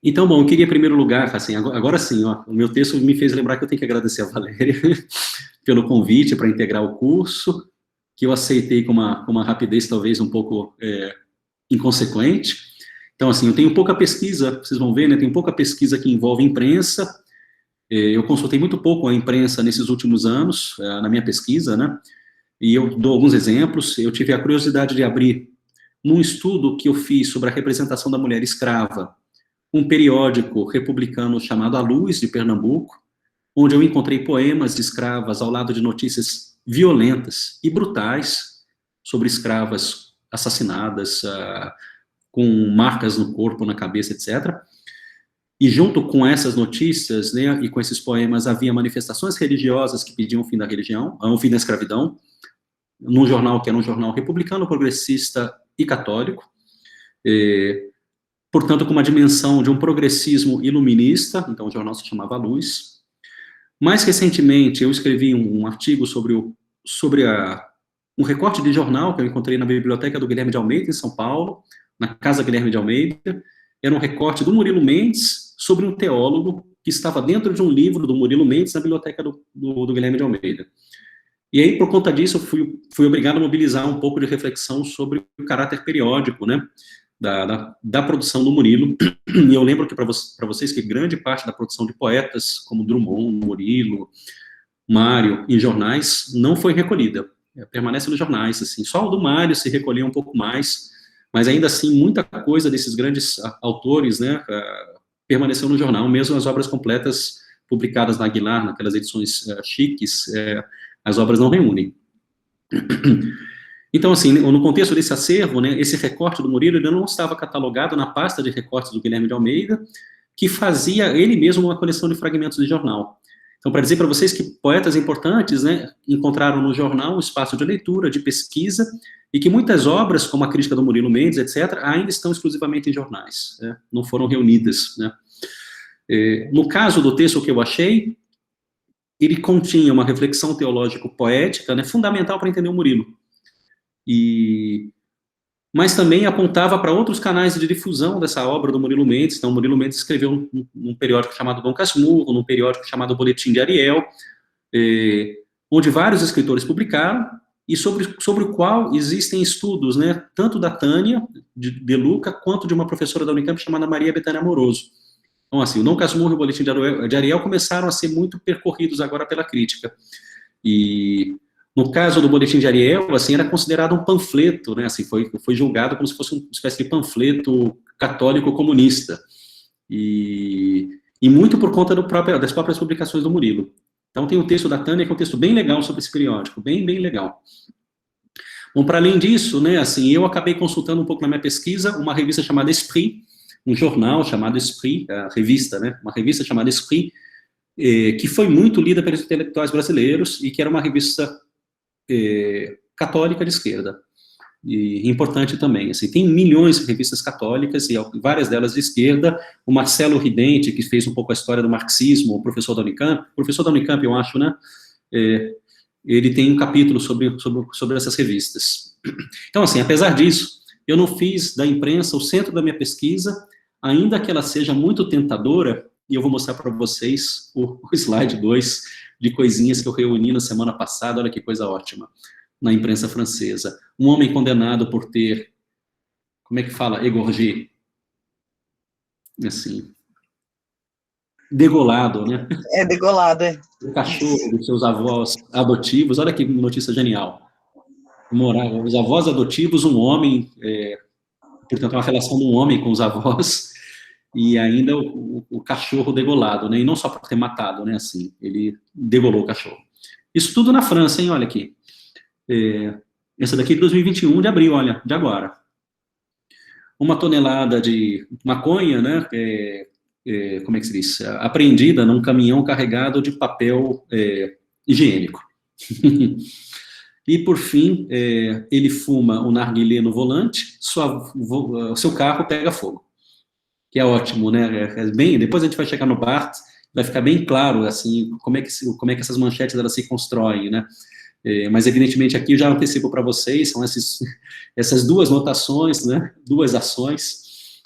Então, bom, eu queria, em primeiro lugar, assim, agora sim, ó, o meu texto me fez lembrar que eu tenho que agradecer a Valéria pelo convite para integrar o curso, que eu aceitei com uma rapidez talvez um pouco inconsequente. Então, assim, eu tenho pouca pesquisa, vocês vão ver, né, tem pouca pesquisa que envolve imprensa. Eu consultei muito pouco a imprensa nesses últimos anos, na minha pesquisa, né, e eu dou alguns exemplos. Eu tive a curiosidade de abrir num estudo que eu fiz sobre a representação da mulher escrava, um periódico republicano chamado A Luz, de Pernambuco, onde eu encontrei poemas de escravas ao lado de notícias violentas e brutais sobre escravas assassinadas, com marcas no corpo, na cabeça, etc. E junto com essas notícias, né, e com esses poemas, havia manifestações religiosas que pediam o fim da religião, o fim da escravidão, num jornal que era um jornal republicano, progressista e católico, portanto, com uma dimensão de um progressismo iluminista. Então o jornal se chamava Luz. Mais recentemente, eu escrevi um artigo sobre um recorte de jornal que eu encontrei na biblioteca do Guilherme de Almeida, em São Paulo, na Casa Guilherme de Almeida. Era um recorte do Murilo Mendes sobre um teólogo que estava dentro de um livro do Murilo Mendes na biblioteca do Guilherme de Almeida. E aí, por conta disso, eu fui obrigado a mobilizar um pouco de reflexão sobre o caráter periódico, né, da produção do Murilo. E eu lembro que para vocês que grande parte da produção de poetas como Drummond, Murilo, Mário, em jornais, não foi recolhida. Permanece nos jornais, assim. Só o do Mário se recolheu um pouco mais, mas ainda assim, muita coisa desses grandes autores, né, permaneceu no jornal, mesmo as obras completas publicadas na Aguilar, naquelas edições chiques, as obras não reúnem. Então, assim, no contexto desse acervo, né, esse recorte do Murilo ainda não estava catalogado na pasta de recortes do Guilherme de Almeida, que fazia ele mesmo uma coleção de fragmentos de jornal. Então, para dizer para vocês que poetas importantes, né, encontraram no jornal um espaço de leitura, de pesquisa, e que muitas obras, como a crítica do Murilo Mendes, etc., ainda estão exclusivamente em jornais, né, não foram reunidas, né. No caso do texto que eu achei, ele continha uma reflexão teológico-poética, né, fundamental para entender o Murilo. Mas também apontava para outros canais de difusão dessa obra do Murilo Mendes. Então, o Murilo Mendes escreveu num periódico chamado Dom Casmurro, num periódico chamado Boletim de Ariel, onde vários escritores publicaram, e sobre o qual existem estudos, né, tanto da Tânia de Luca, quanto de uma professora da Unicamp chamada Maria Bethânia Amoroso. Então, assim, o Dom Casmurro e o Boletim de Ariel começaram a ser muito percorridos agora pela crítica. E no caso do Boletim de Ariel, assim, era considerado um panfleto, né, assim, foi julgado como se fosse uma espécie de panfleto católico comunista, e muito por conta das próprias publicações do Murilo. Então tem o texto da Tânia, que é um texto bem legal sobre esse periódico, bem legal. Bom, para além disso, né, assim, eu acabei consultando um pouco na minha pesquisa uma revista chamada Esprit, um jornal chamado Esprit, a revista, né, uma revista chamada Esprit, que foi muito lida pelos intelectuais brasileiros, e que era uma revista católica de esquerda, e importante também, assim, tem milhões de revistas católicas, e várias delas de esquerda. O Marcelo Ridente, que fez um pouco a história do marxismo, o professor da Unicamp, eu acho, né, ele tem um capítulo sobre essas revistas. Então, assim, apesar disso, eu não fiz da imprensa o centro da minha pesquisa, ainda que ela seja muito tentadora, e eu vou mostrar para vocês o slide 2 de coisinhas que eu reuni na semana passada. Olha que coisa ótima, na imprensa francesa. Um homem condenado por ter, como é que fala, égorgé, assim, degolado, né? Degolado, é. O cachorro dos seus avós adotivos. Olha que notícia genial. Os avós adotivos, um homem, portanto, uma relação de um homem com os avós, e ainda o cachorro degolado, né? E não só por ter matado, né? Assim, ele degolou o cachorro. Isso tudo na França, hein? Olha aqui. Essa daqui é de 2021, de abril, olha, de agora. 1 tonelada de maconha, né? Como é que se diz? Apreendida num caminhão carregado de papel higiênico. E, por fim, ele fuma um narguilé no volante, seu carro pega fogo. Que é ótimo, né? Depois a gente vai chegar no Barthes, vai ficar bem claro, assim, como é que essas manchetes elas se constroem, né? Mas, evidentemente, aqui eu já antecipo para vocês, são essas duas notações, né? Duas ações,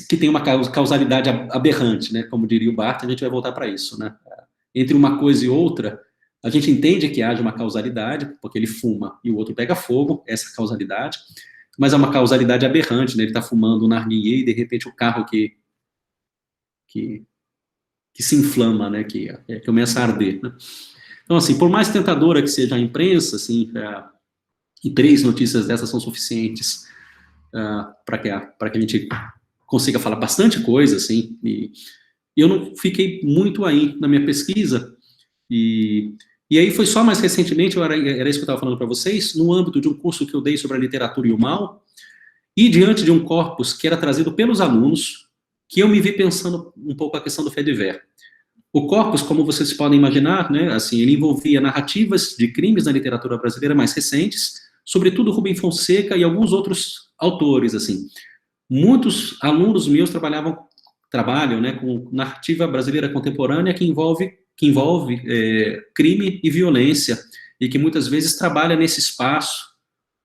que tem uma causalidade aberrante, né? Como diria o Barthes, a gente vai voltar para isso, né? Entre uma coisa e outra, a gente entende que haja uma causalidade, porque ele fuma e o outro pega fogo, essa causalidade, mas é uma causalidade aberrante, né? Ele está fumando um narguilé e, de repente, o carro que se inflama, né? Que começa a arder, né? Então, assim, por mais tentadora que seja a imprensa, assim, e 3 notícias dessas são suficientes para que a gente consiga falar bastante coisa, assim, e eu não fiquei muito aí na minha pesquisa, e aí foi só mais recentemente, era isso que eu estava falando para vocês, no âmbito de um curso que eu dei sobre a literatura e o mal, e diante de um corpus que era trazido pelos alunos, que eu me vi pensando um pouco a questão do fait divers. O corpus, como vocês podem imaginar, né, assim, ele envolvia narrativas de crimes na literatura brasileira mais recentes, sobretudo Rubem Fonseca e alguns outros autores, assim. Muitos alunos meus trabalham, né, com narrativa brasileira contemporânea que envolve crime e violência, e que muitas vezes trabalha nesse espaço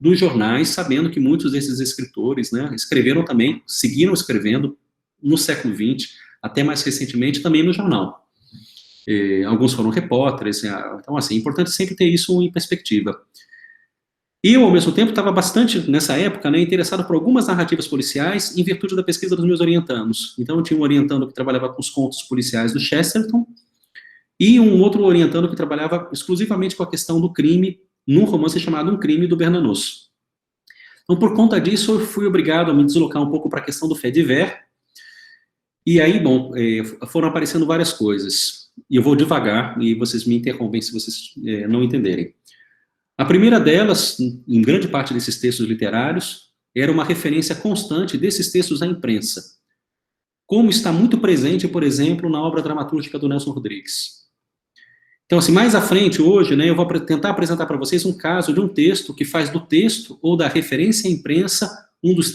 dos jornais, sabendo que muitos desses escritores, né, escreveram também, seguiram escrevendo no século XX, até mais recentemente também no jornal. Alguns foram repórteres, então, assim, é importante sempre ter isso em perspectiva. E eu, ao mesmo tempo, estava bastante, nessa época, né, interessado por algumas narrativas policiais em virtude da pesquisa dos meus orientandos. Então, eu tinha um orientando que trabalhava com os contos policiais do Chesterton e um outro orientando que trabalhava exclusivamente com a questão do crime, num romance chamado Um Crime, do Bernanos. Então, por conta disso, eu fui obrigado a me deslocar um pouco para a questão do fait divers. E aí, bom, foram aparecendo várias coisas. E eu vou devagar, e vocês me interrompem se vocês não entenderem. A primeira delas, em grande parte desses textos literários, era uma referência constante desses textos à imprensa, como está muito presente, por exemplo, na obra dramatúrgica do Nelson Rodrigues. Então, assim, mais à frente, hoje, né, eu vou tentar apresentar para vocês um caso de um texto que faz do texto ou da referência à imprensa um dos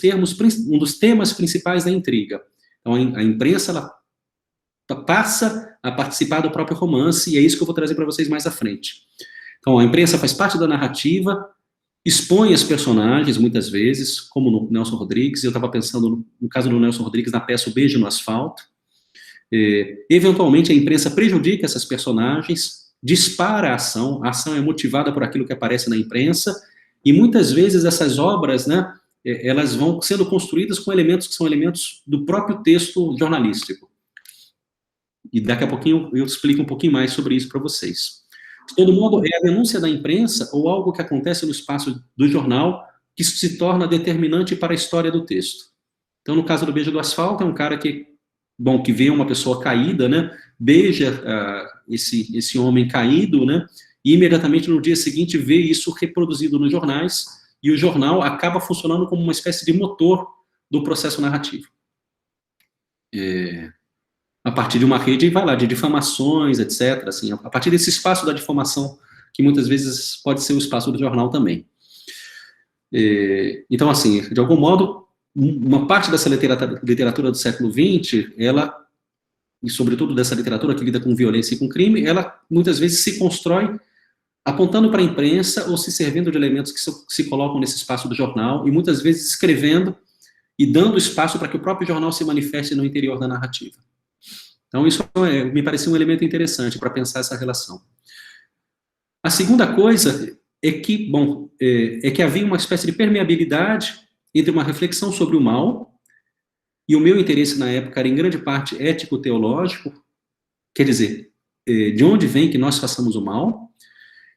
temas principais da intriga. Então, a imprensa, ela passa a participar do próprio romance, e é isso que eu vou trazer para vocês mais à frente. Então, a imprensa faz parte da narrativa, expõe as personagens, muitas vezes, como no Nelson Rodrigues. Eu estava pensando, no caso do Nelson Rodrigues, na peça O Beijo no Asfalto. Eventualmente, a imprensa prejudica essas personagens, dispara a ação é motivada por aquilo que aparece na imprensa, e muitas vezes essas obras, né, elas vão sendo construídas com elementos que são elementos do próprio texto jornalístico. E daqui a pouquinho eu explico um pouquinho mais sobre isso para vocês. De todo modo, é a denúncia da imprensa ou algo que acontece no espaço do jornal que se torna determinante para a história do texto. Então, no caso do Beijo do Asfalto, é um cara que vê uma pessoa caída, né, beija esse homem caído, né, e imediatamente no dia seguinte vê isso reproduzido nos jornais, e o jornal acaba funcionando como uma espécie de motor do processo narrativo. A partir de uma rede, vai lá, de difamações, etc. Assim, a partir desse espaço da difamação, que muitas vezes pode ser o espaço do jornal também. Então, assim, de algum modo, uma parte dessa literatura do século XX, ela, e sobretudo dessa literatura que lida com violência e com crime, ela muitas vezes se constrói apontando para a imprensa ou se servindo de elementos que se colocam nesse espaço do jornal, e muitas vezes escrevendo e dando espaço para que o próprio jornal se manifeste no interior da narrativa. Então, isso me parecia um elemento interessante para pensar essa relação. A segunda coisa é que, que havia uma espécie de permeabilidade entre uma reflexão sobre o mal, e o meu interesse na época era, em grande parte, ético-teológico, quer dizer, de onde vem que nós façamos o mal.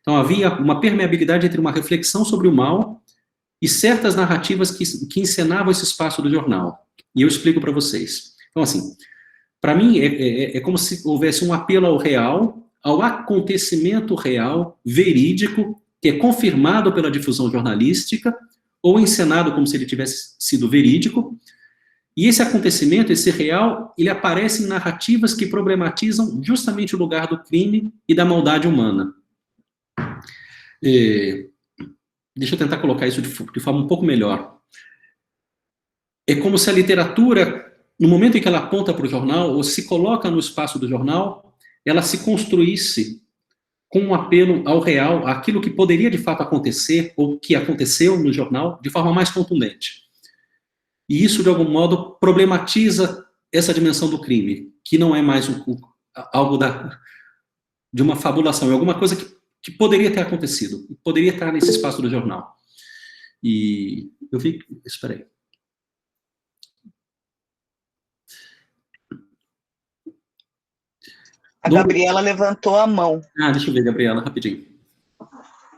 Então, havia uma permeabilidade entre uma reflexão sobre o mal e certas narrativas que encenavam esse espaço do jornal. E eu explico para vocês. Então, assim, para mim, é como se houvesse um apelo ao real, ao acontecimento real, verídico, que é confirmado pela difusão jornalística, ou encenado como se ele tivesse sido verídico, e esse acontecimento, esse real, ele aparece em narrativas que problematizam justamente o lugar do crime e da maldade humana. Deixa eu tentar colocar isso de forma um pouco melhor. É como se a literatura, no momento em que ela aponta para o jornal, ou se coloca no espaço do jornal, ela se construísse com um apelo ao real, àquilo que poderia de fato acontecer, ou que aconteceu no jornal, de forma mais contundente. E isso, de algum modo, problematiza essa dimensão do crime, que não é mais algo de uma fabulação, é alguma coisa que poderia ter acontecido, poderia estar nesse espaço do jornal. E eu vi... Espera aí. A Gabriela levantou a mão. Deixa eu ver, Gabriela, rapidinho.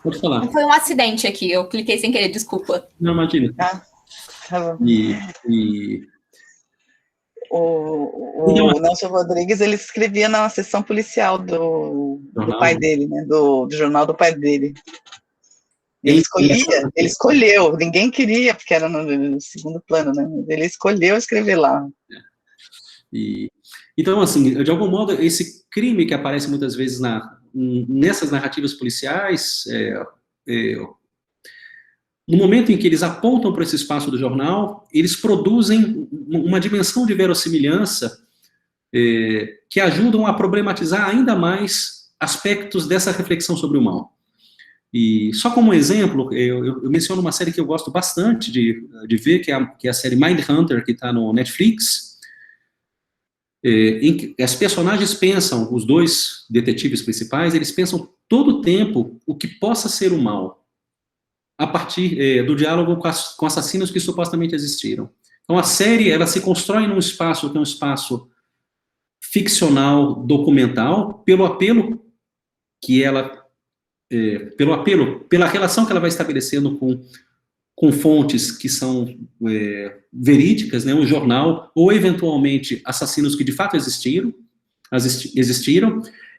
Pode falar. Foi um acidente aqui, eu cliquei sem querer, desculpa. Não, imagina. Tá bom. O Nelson Rodrigues, ele escrevia na seção policial do pai dele, né? Do jornal do pai dele. Ele escolheu, ninguém queria, porque era no segundo plano, né? Ele escolheu escrever lá. Então, assim, de algum modo, esse crime que aparece muitas vezes nessas narrativas policiais, no momento em que eles apontam para esse espaço do jornal, eles produzem uma dimensão de verossimilhança que ajudam a problematizar ainda mais aspectos dessa reflexão sobre o mal. E só como exemplo, eu menciono uma série que eu gosto bastante de ver, que é a série Mindhunter, que está no Netflix, em que as personagens pensam, os dois detetives principais, eles pensam todo o tempo o que possa ser o mal, a partir do diálogo com assassinos que supostamente existiram. Então a série, ela se constrói num espaço que é um espaço ficcional, documental, pelo apelo que ela... pela relação que ela vai estabelecendo com fontes que são verídicas, né, um jornal, ou eventualmente assassinos que de fato existiram,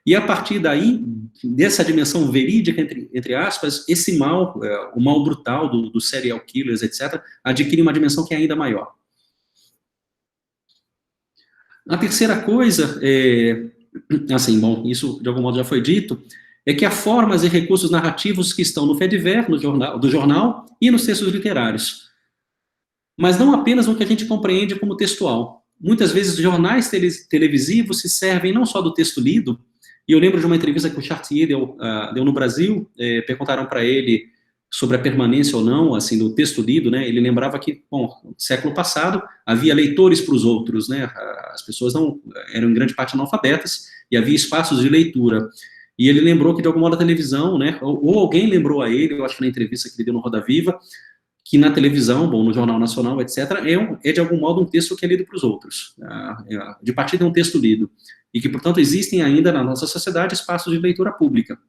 e a partir daí, dessa dimensão verídica, entre aspas, esse mal, o mal brutal do serial killers, etc., adquire uma dimensão que é ainda maior. A terceira coisa, assim, bom, isso de algum modo já foi dito, é que há formas e recursos narrativos que estão no fait divers, do jornal, e nos textos literários. Mas não apenas no que a gente compreende como textual. Muitas vezes, jornais televisivos se servem não só do texto lido, e eu lembro de uma entrevista que o Chartier deu no Brasil, perguntaram para ele sobre a permanência ou não, assim, do texto lido, né? Ele lembrava que, bom, no século passado, havia leitores para os outros, né? As pessoas não eram, em grande parte, analfabetas, e havia espaços de leitura. E ele lembrou que, de algum modo, a televisão, né, ou alguém lembrou a ele, eu acho que na entrevista que ele deu no Roda Viva, que na televisão, bom, no Jornal Nacional, etc., é de algum modo um texto que é lido para os outros. De partida é um texto lido. E que, portanto, existem ainda na nossa sociedade espaços de leitura pública.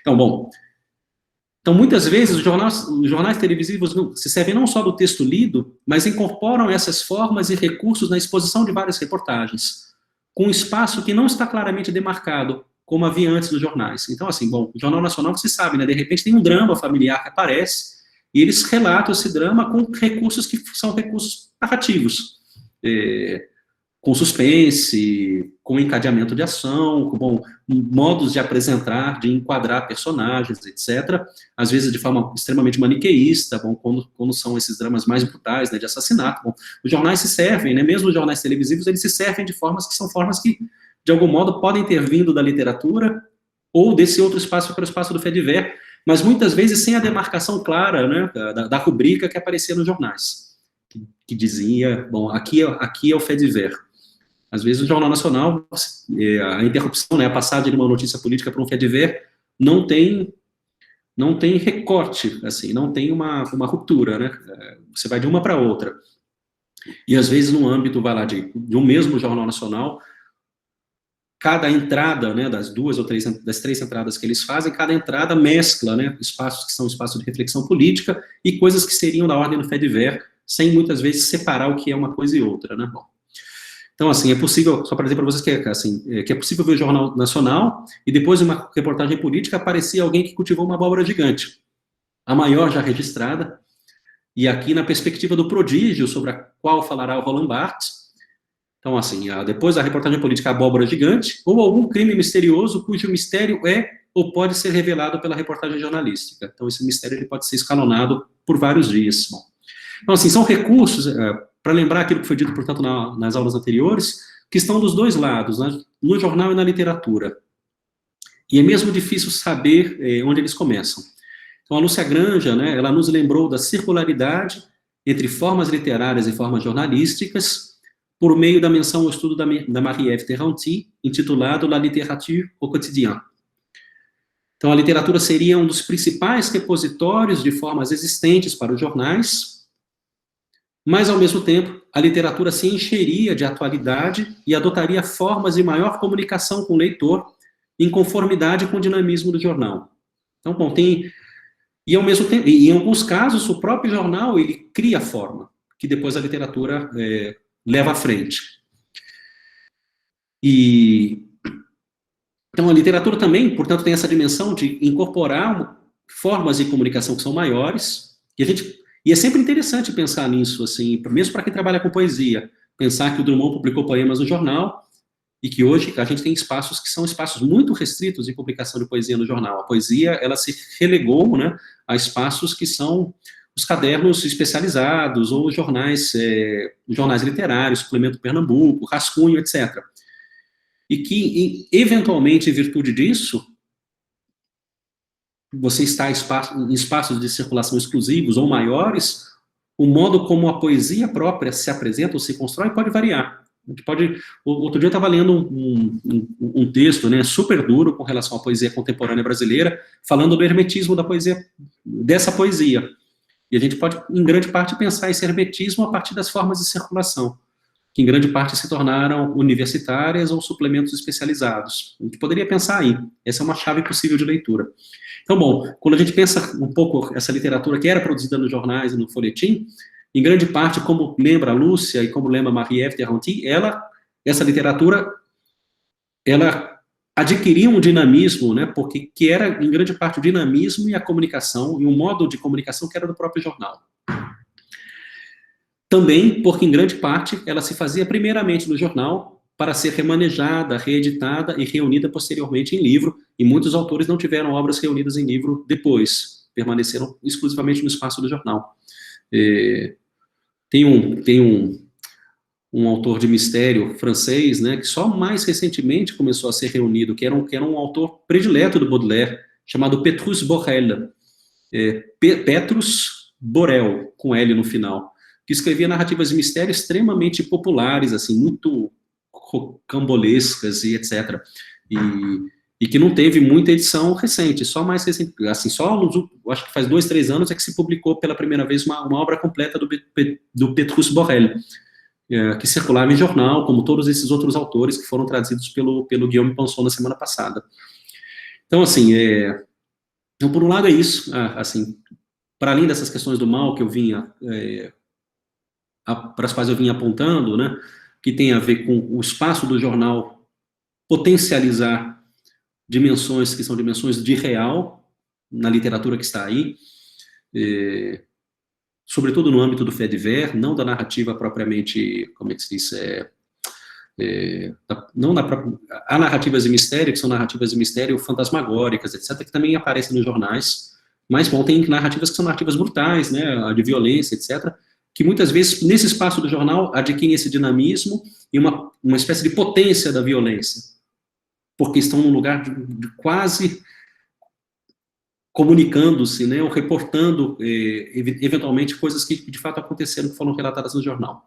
Então, bom, então, muitas vezes, os jornais televisivos se servem não só do texto lido, mas incorporam essas formas e recursos na exposição de várias reportagens, com um espaço que não está claramente demarcado, como havia antes nos jornais. Então, assim, bom, o Jornal Nacional, você sabe, né, de repente tem um drama familiar que aparece, e eles relatam esse drama com recursos que são recursos narrativos, com suspense, com encadeamento de ação, com modos de apresentar, de enquadrar personagens, etc., às vezes de forma extremamente maniqueísta, bom, quando são esses dramas mais brutais, né, de assassinato. Bom, os jornais se servem, né, mesmo os jornais televisivos, eles se servem de formas que são formas que, de algum modo, podem ter vindo da literatura ou desse outro espaço, que era o espaço do fait divers, mas muitas vezes sem a demarcação clara, né, da rubrica que aparecia nos jornais, que dizia, bom, aqui é o fait divers. Às vezes, o Jornal Nacional, a interrupção, né, a passagem de uma notícia política para um fait divers, não tem recorte, assim, não tem uma ruptura, né? Você vai de uma para outra. E, às vezes, no âmbito, vai lá, de um mesmo Jornal Nacional, cada entrada, né, das três entradas que eles fazem, cada entrada mescla, né, espaços que são espaços de reflexão política e coisas que seriam da ordem do fait divers, sem, muitas vezes, separar o que é uma coisa e outra, né? Bom. Então, assim, é possível, só para dizer para vocês que é possível ver o Jornal Nacional e depois de uma reportagem política aparecia alguém que cultivou uma abóbora gigante, a maior já registrada, e aqui na perspectiva do prodígio sobre a qual falará o Roland Barthes. Então, assim, depois da reportagem política, a abóbora gigante, ou algum crime misterioso cujo mistério é ou pode ser revelado pela reportagem jornalística. Então, esse mistério ele pode ser escalonado por vários dias. Bom, então, assim, são recursos... para lembrar aquilo que foi dito, portanto, nas aulas anteriores, que estão dos dois lados, né, no jornal e na literatura. E é mesmo difícil saber onde eles começam. Então, a Lúcia Granja, né, ela nos lembrou da circularidade entre formas literárias e formas jornalísticas, por meio da menção ao estudo da Marie-Ève Terranty, intitulado La littérature au quotidien. Então, a literatura seria um dos principais repositórios de formas existentes para os jornais, mas, ao mesmo tempo, a literatura se encheria de atualidade e adotaria formas de maior comunicação com o leitor, em conformidade com o dinamismo do jornal. Então, bom, e, ao mesmo tempo, e em alguns casos, o próprio jornal, ele cria a forma, que depois a literatura leva à frente. Então, a literatura também, portanto, tem essa dimensão de incorporar formas de comunicação que são maiores, e é sempre interessante pensar nisso, assim, mesmo para quem trabalha com poesia, pensar que o Drummond publicou poemas no jornal, e que hoje a gente tem espaços que são espaços muito restritos de publicação de poesia no jornal. A poesia, ela se relegou, né, a espaços que são os cadernos especializados, ou os jornais literários, Suplemento Pernambuco, Rascunho, etc., e que, eventualmente, em virtude disso, você está em espaços de circulação exclusivos ou maiores, o modo como a poesia própria se apresenta ou se constrói pode variar. A gente pode... Outro dia eu estava lendo um texto, né, super duro com relação à poesia contemporânea brasileira, falando do hermetismo da poesia, dessa poesia. E a gente pode, em grande parte, pensar esse hermetismo a partir das formas de circulação, que em grande parte se tornaram universitárias ou suplementos especializados. A gente poderia pensar aí. Essa é uma chave possível de leitura. Então, bom, quando a gente pensa um pouco essa literatura que era produzida nos jornais e no folhetim, em grande parte, como lembra a Lúcia e como lembra a Marie-Ève Terranty, essa literatura, ela adquiria um dinamismo, né, porque que era, em grande parte, o dinamismo e a comunicação, e um modo de comunicação que era do próprio jornal. Também porque, em grande parte, ela se fazia primeiramente no jornal, para ser remanejada, reeditada e reunida posteriormente em livro, e muitos autores não tiveram obras reunidas em livro depois, permaneceram exclusivamente no espaço do jornal. Tem um autor de mistério francês, né, que só mais recentemente começou a ser reunido, que era um autor predileto do Baudelaire, chamado Petrus Borel, Petrus Borel, com L no final, que escrevia narrativas de mistério extremamente populares, assim, muito rocambolescas e etc. E que não teve muita edição recente, só mais recente, assim, acho que faz 2, 3 anos é que se publicou pela primeira vez uma obra completa do Petrus Borel, que circulava em jornal, como todos esses outros autores que foram trazidos pelo Guillaume Pinson na semana passada. Então, assim, então, por um lado é isso, assim, para além dessas questões do mal que eu vinha, para as quais eu vinha apontando, né, que tem a ver com o espaço do jornal potencializar dimensões que são dimensões de real na literatura que está aí, sobretudo no âmbito do fait divers, não da narrativa propriamente, como é que se diz, não há narrativas de mistério, que são narrativas de mistério fantasmagóricas, etc., que também aparecem nos jornais, mas, bom, tem narrativas que são narrativas brutais, né, de violência, etc., que muitas vezes, nesse espaço do jornal, adquirem esse dinamismo e uma espécie de potência da violência, porque estão num lugar de quase comunicando-se, né, ou reportando, eventualmente, coisas que de fato aconteceram, que foram relatadas no jornal.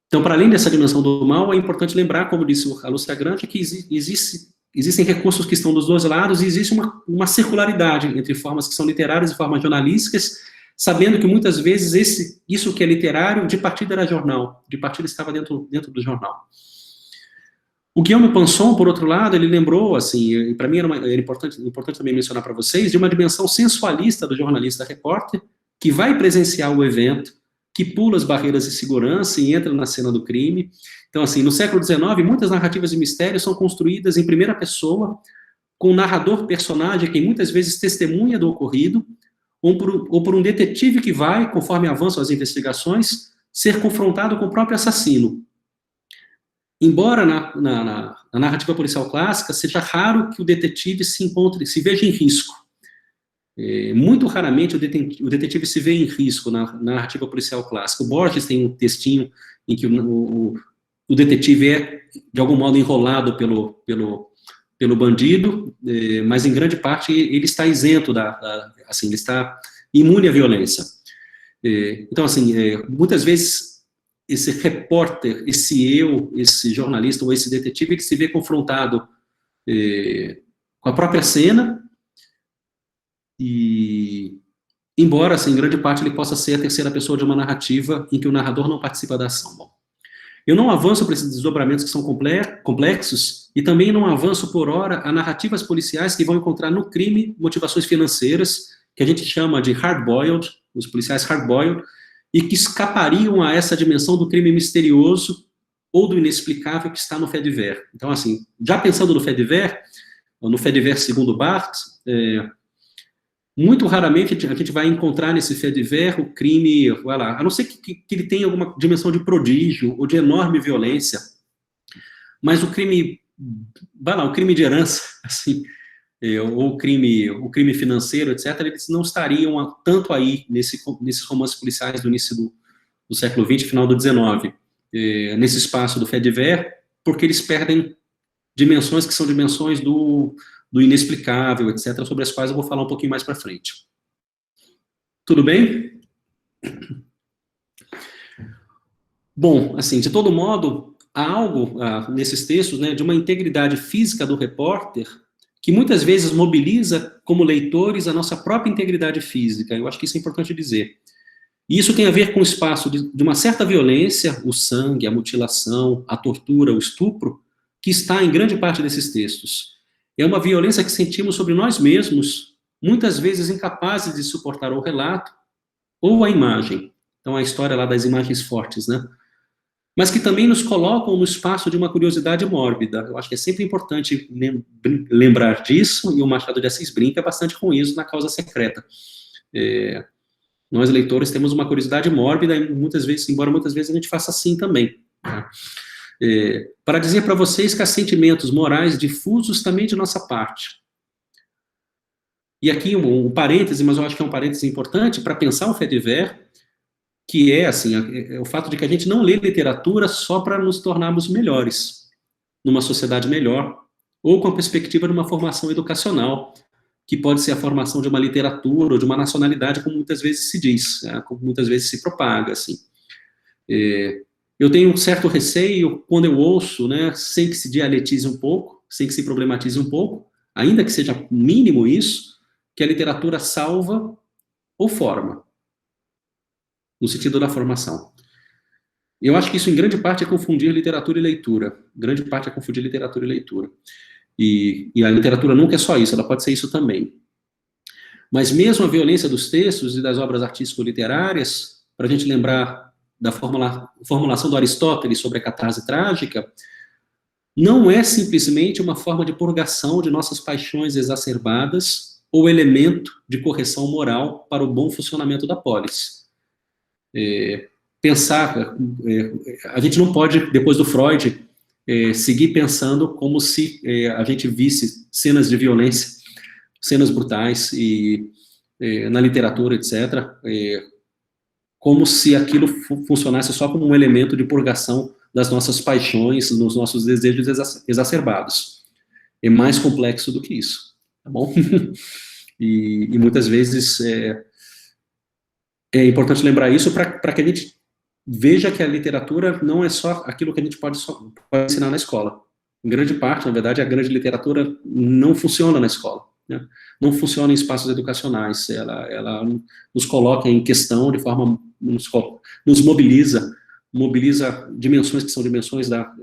Então, para além dessa dimensão do mal, é importante lembrar, como disse a Lúcia Grande, que existem recursos que estão dos dois lados, e existe uma circularidade entre formas que são literárias e formas jornalísticas, sabendo que muitas vezes isso que é literário, de partida era jornal, de partida estava dentro do jornal. O Guillaume Pinson, por outro lado, ele lembrou, assim, e para mim era importante também mencionar para vocês, de uma dimensão sensualista do jornalista repórter, que vai presenciar o evento, que pula as barreiras de segurança e entra na cena do crime. Então, assim, no século XIX, muitas narrativas de mistério são construídas em primeira pessoa, com um narrador personagem que muitas vezes testemunha do ocorrido, ou por um detetive que vai, conforme avançam as investigações, ser confrontado com o próprio assassino. Embora na narrativa policial clássica seja raro que o detetive se veja em risco. Muito raramente o detetive se vê em risco na narrativa policial clássica. O Borges tem um textinho em que o detetive é, de algum modo, enrolado pelo bandido, mas, em grande parte, ele está isento assim, ele está imune à violência. Então, assim, muitas vezes, esse repórter, esse jornalista ou esse detetive, ele se vê confrontado com a própria cena, e, embora, assim, em grande parte, ele possa ser a terceira pessoa de uma narrativa em que o narrador não participa da ação. Bom, eu não avanço para esses desdobramentos que são complexos, e também não avanço, por hora, a narrativas policiais que vão encontrar no crime motivações financeiras, que a gente chama de hard-boiled, os policiais hard-boiled, e que escapariam a essa dimensão do crime misterioso ou do inexplicável que está no fait divers. Então, assim, já pensando no fait divers segundo Barthes, muito raramente a gente vai encontrar nesse fait divers o crime, a não ser que ele tenha alguma dimensão de prodígio ou de enorme violência, mas o crime de herança, assim, ou o crime financeiro, etc., eles não estariam tanto aí nesses romances policiais do início do século XX, final do XIX, nesse espaço do fait divers, porque eles perdem dimensões que são dimensões do inexplicável, etc., sobre as quais eu vou falar um pouquinho mais para frente. Tudo bem? Bom, assim, de todo modo, há algo nesses textos, né, de uma integridade física do repórter que muitas vezes mobiliza como leitores a nossa própria integridade física. Eu acho que isso é importante dizer. E isso tem a ver com o espaço de uma certa violência, o sangue, a mutilação, a tortura, o estupro, que está em grande parte desses textos. É uma violência que sentimos sobre nós mesmos, muitas vezes incapazes de suportar o relato ou a imagem. Então, a história lá das imagens fortes, né? Mas que também nos colocam no espaço de uma curiosidade mórbida. Eu acho que é sempre importante lembrar disso, e o Machado de Assis brinca bastante com isso na Causa Secreta. Nós, leitores, temos uma curiosidade mórbida, e embora muitas vezes a gente faça assim também. Tá? Para dizer para vocês que há sentimentos morais difusos também de nossa parte. E aqui um parêntese, mas eu acho que é um parêntese importante para pensar o fait divers, que é, assim, o fato de que a gente não lê literatura só para nos tornarmos melhores, numa sociedade melhor, ou com a perspectiva de uma formação educacional, que pode ser a formação de uma literatura ou de uma nacionalidade, como muitas vezes se diz, né, como muitas vezes se propaga, assim. Eu tenho um certo receio quando eu ouço, né, sem que se dialetize um pouco, sem que se problematize um pouco, ainda que seja mínimo isso, que a literatura salva ou forma, no sentido da formação. Eu acho que isso, em grande parte, é confundir literatura e leitura. Grande parte é confundir literatura e leitura. E a literatura nunca é só isso, ela pode ser isso também. Mas mesmo a violência dos textos e das obras artístico-literárias, para a gente lembrar da formulação do Aristóteles sobre a catarse trágica, não é simplesmente uma forma de purgação de nossas paixões exacerbadas ou elemento de correção moral para o bom funcionamento da polis. A gente não pode, depois do Freud, seguir pensando como se a gente visse cenas de violência, cenas brutais na literatura, etc., como se aquilo funcionasse só como um elemento de purgação das nossas paixões, dos nossos desejos exacerbados. É mais complexo do que isso, tá bom? E muitas vezes é importante lembrar isso para que a gente veja que a literatura não é só aquilo que a gente pode ensinar na escola. Em grande parte, na verdade, a grande literatura não funciona na escola, né? Não funciona em espaços educacionais. Ela nos coloca em questão de forma, nos mobiliza dimensões que são dimensões da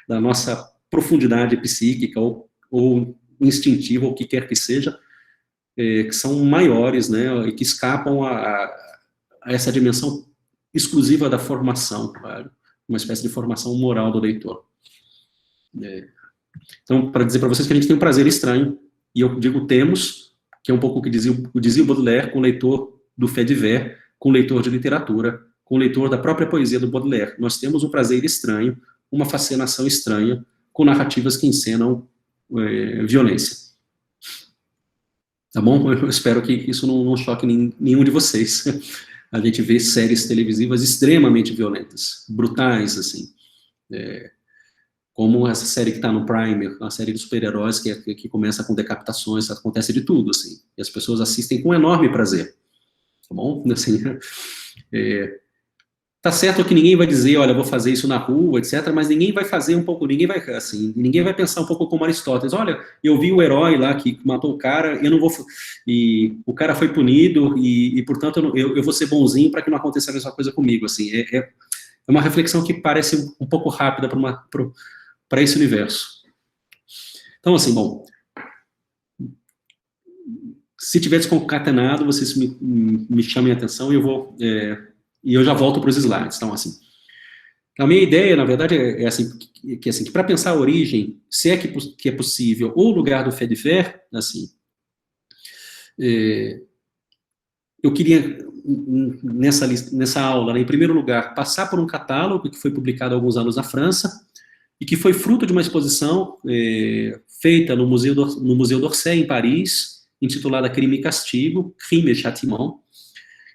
nossa profundidade psíquica ou instintiva, ou o que quer que seja, que são maiores, né, e que escapam a essa dimensão exclusiva da formação, claro, uma espécie de formação moral do leitor. Então, para dizer para vocês que a gente tem um prazer estranho, e eu digo temos, que é um pouco o que dizia o Baudelaire com o leitor do fait divers, com o leitor de literatura, com o leitor da própria poesia do Baudelaire. Nós temos um prazer estranho, uma fascinação estranha, com narrativas que encenam violência. Tá bom? Eu espero que isso não choque nenhum de vocês. A gente vê séries televisivas extremamente violentas, brutais, assim. como essa série que está no Prime, uma série de super-heróis que começa com decapitações, acontece de tudo, assim, e as pessoas assistem com enorme prazer, tá bom? Assim, tá certo que ninguém vai dizer, olha, vou fazer isso na rua, etc., mas ninguém vai fazer um pouco, ninguém vai pensar um pouco como Aristóteles, olha, eu vi o herói lá que matou o cara, eu não vou, e o cara foi punido, e portanto, eu vou ser bonzinho para que não aconteça a mesma coisa comigo, assim, é uma reflexão que parece um pouco rápida para esse universo. Então, assim, bom, se tiver desconcatenado, vocês me chamem a atenção e eu já volto para os slides. Então, assim, a minha ideia, na verdade, é assim, que para pensar a origem, se é que é possível, ou o lugar do fait divers, assim, eu queria, nessa aula, né, em primeiro lugar, passar por um catálogo que foi publicado há alguns anos na França, e que foi fruto de uma exposição feita no Museu d'Orsay, em Paris, intitulada Crime e Castigo, Crime et Châtiment.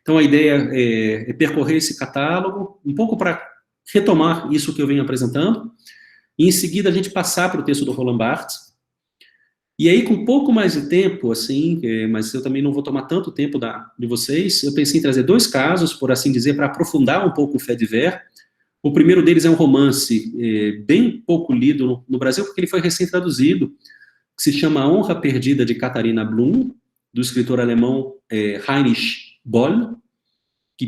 Então, a ideia é percorrer esse catálogo, um pouco para retomar isso que eu venho apresentando, e em seguida a gente passar para o texto do Roland Barthes. E aí, com um pouco mais de tempo, assim, mas eu também não vou tomar tanto tempo de vocês, eu pensei em trazer 2 casos, por assim dizer, para aprofundar um pouco o fait divers. O primeiro deles é um romance bem pouco lido no Brasil, porque ele foi recém-traduzido, que se chama A Honra Perdida de Katharina Blum, do escritor alemão Heinrich Boll, que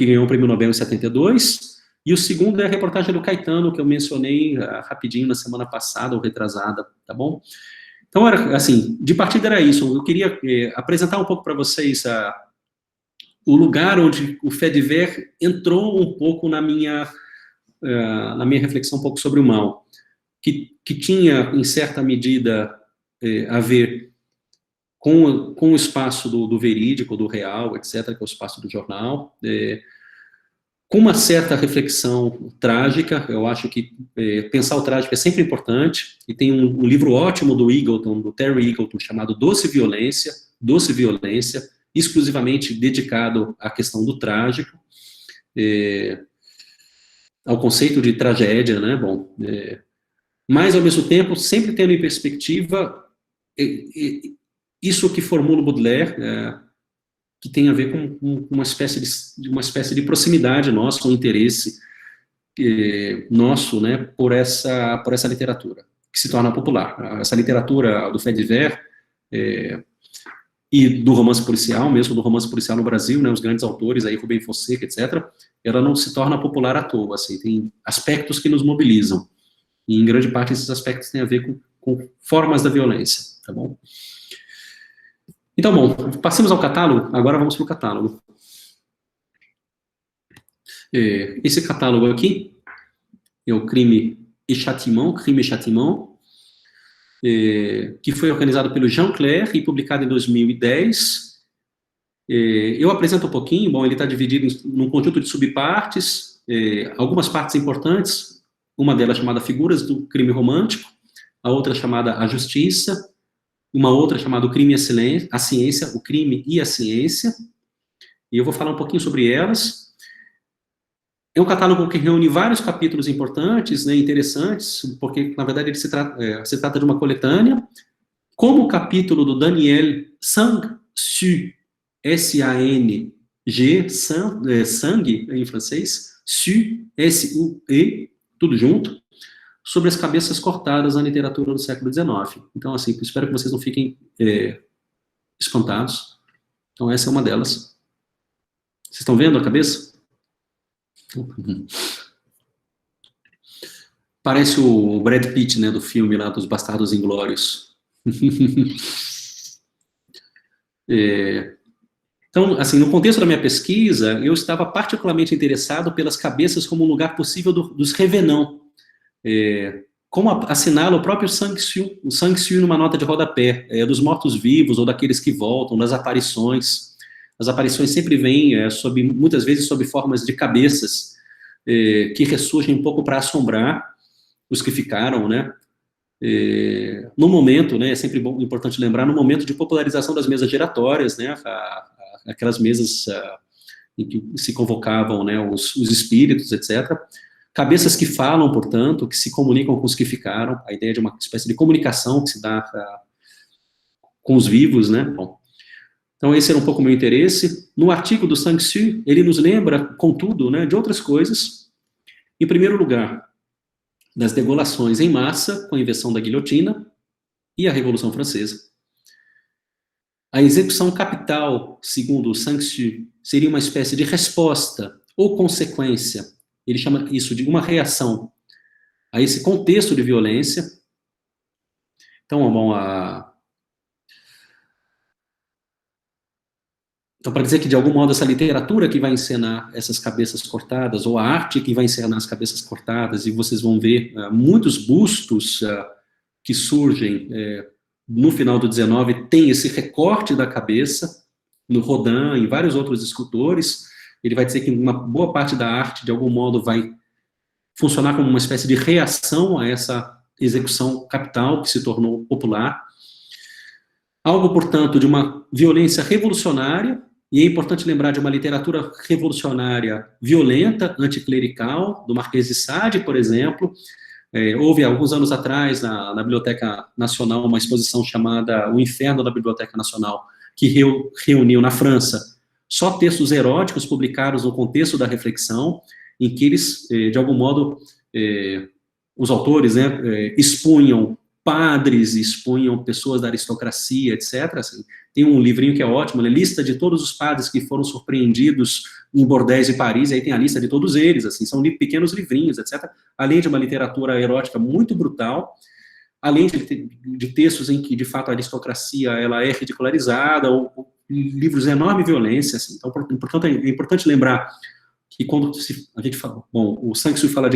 ganhou o Prêmio Nobel em 72, e o segundo é a reportagem do Caetano, que eu mencionei rapidinho na semana passada, ou retrasada, tá bom? Então, assim, de partida era isso, eu queria apresentar um pouco para vocês o lugar onde o fait divers entrou um pouco na minha reflexão um pouco sobre o mal, que tinha, em certa medida, a ver com o espaço do verídico, do real, etc., que é o espaço do jornal, com uma certa reflexão trágica. Eu acho que pensar o trágico é sempre importante, e tem um livro ótimo do Terry Eagleton, chamado Doce Violência, exclusivamente dedicado à questão do trágico, ao conceito de tragédia, né, bom, mas, ao mesmo tempo, sempre tendo em perspectiva isso que formula o Baudelaire, que tem a ver com uma espécie de proximidade nossa, um interesse nosso, né, por essa literatura, que se torna popular. Essa literatura do fait divers, e do romance policial, mesmo do romance policial no Brasil, né, os grandes autores, aí Rubem Fonseca, etc., ela não se torna popular à toa, assim, tem aspectos que nos mobilizam, e em grande parte esses aspectos têm a ver com formas da violência, tá bom? Então, bom, passemos ao catálogo, agora vamos para o catálogo. Esse catálogo aqui é o Crime et Châtiment, que foi organizado pelo Jean Clair e publicado em 2010. Eu apresento um pouquinho, bom, ele está dividido num conjunto de subpartes, algumas partes importantes, uma delas chamada Figuras do Crime Romântico, a outra chamada A Justiça, uma outra chamada O Crime e a Ciência, o Crime e a Ciência, e eu vou falar um pouquinho sobre elas. É um catálogo que reúne vários capítulos importantes, né, interessantes, porque, na verdade, ele se trata de uma coletânea, como o capítulo do Daniel Sang-Su, S-A-N-G, sangue, em francês, Su, S-U-E, tudo junto, sobre as cabeças cortadas na literatura do século XIX. Então, assim, espero que vocês não fiquem espantados. Então, essa é uma delas. Vocês estão vendo a cabeça? Parece o Brad Pitt, né, do filme lá dos Bastardos Inglórios. Então, assim, no contexto da minha pesquisa, eu estava particularmente interessado pelas cabeças como um lugar possível dos revenants, como assinala o próprio Sang-Su numa nota de rodapé, dos mortos-vivos ou daqueles que voltam, das aparições. As aparições sempre vêm, muitas vezes, sob formas de cabeças, que ressurgem um pouco para assombrar os que ficaram, né? No momento, né, é sempre importante lembrar, no momento de popularização das mesas giratórias, né, aquelas mesas em que se convocavam, né, os espíritos, etc., cabeças que falam, portanto, que se comunicam com os que ficaram, a ideia de uma espécie de comunicação que se dá com os vivos, né? Bom, então esse era um pouco o meu interesse. No artigo do Sang-Soo, ele nos lembra, contudo, né, de outras coisas. Em primeiro lugar, das degolações em massa, com a invenção da guilhotina e a Revolução Francesa. A execução capital, segundo o Sang-Soo, seria uma espécie de resposta ou consequência, ele chama isso de uma reação a esse contexto de violência. Então, bom, então, para dizer que, de algum modo, essa literatura que vai encenar essas cabeças cortadas, ou a arte que vai encenar as cabeças cortadas, e vocês vão ver muitos bustos que surgem no final do 19, tem esse recorte da cabeça, no Rodin e vários outros escultores. Ele vai dizer que uma boa parte da arte, de algum modo, vai funcionar como uma espécie de reação a essa execução capital que se tornou popular. Algo, portanto, de uma violência revolucionária, e é importante lembrar de uma literatura revolucionária violenta, anticlerical, do Marquês de Sade, por exemplo. Houve, alguns anos atrás, na Biblioteca Nacional, uma exposição chamada O Inferno da Biblioteca Nacional, que reuniu na França só textos eróticos publicados no contexto da reflexão, em que eles, de algum modo, os autores, né, expunham padres, expunham pessoas da aristocracia, etc. Assim, tem um livrinho que é ótimo, né, lista de todos os padres que foram surpreendidos em bordéis de Paris, e aí tem a lista de todos eles, assim, são pequenos livrinhos, etc. Além de uma literatura erótica muito brutal, além de textos em que, de fato, a aristocracia ela é ridicularizada, ou livros de enorme violência, assim. Então, portanto, é importante lembrar que quando a gente fala, bom, o Sang-Soo fala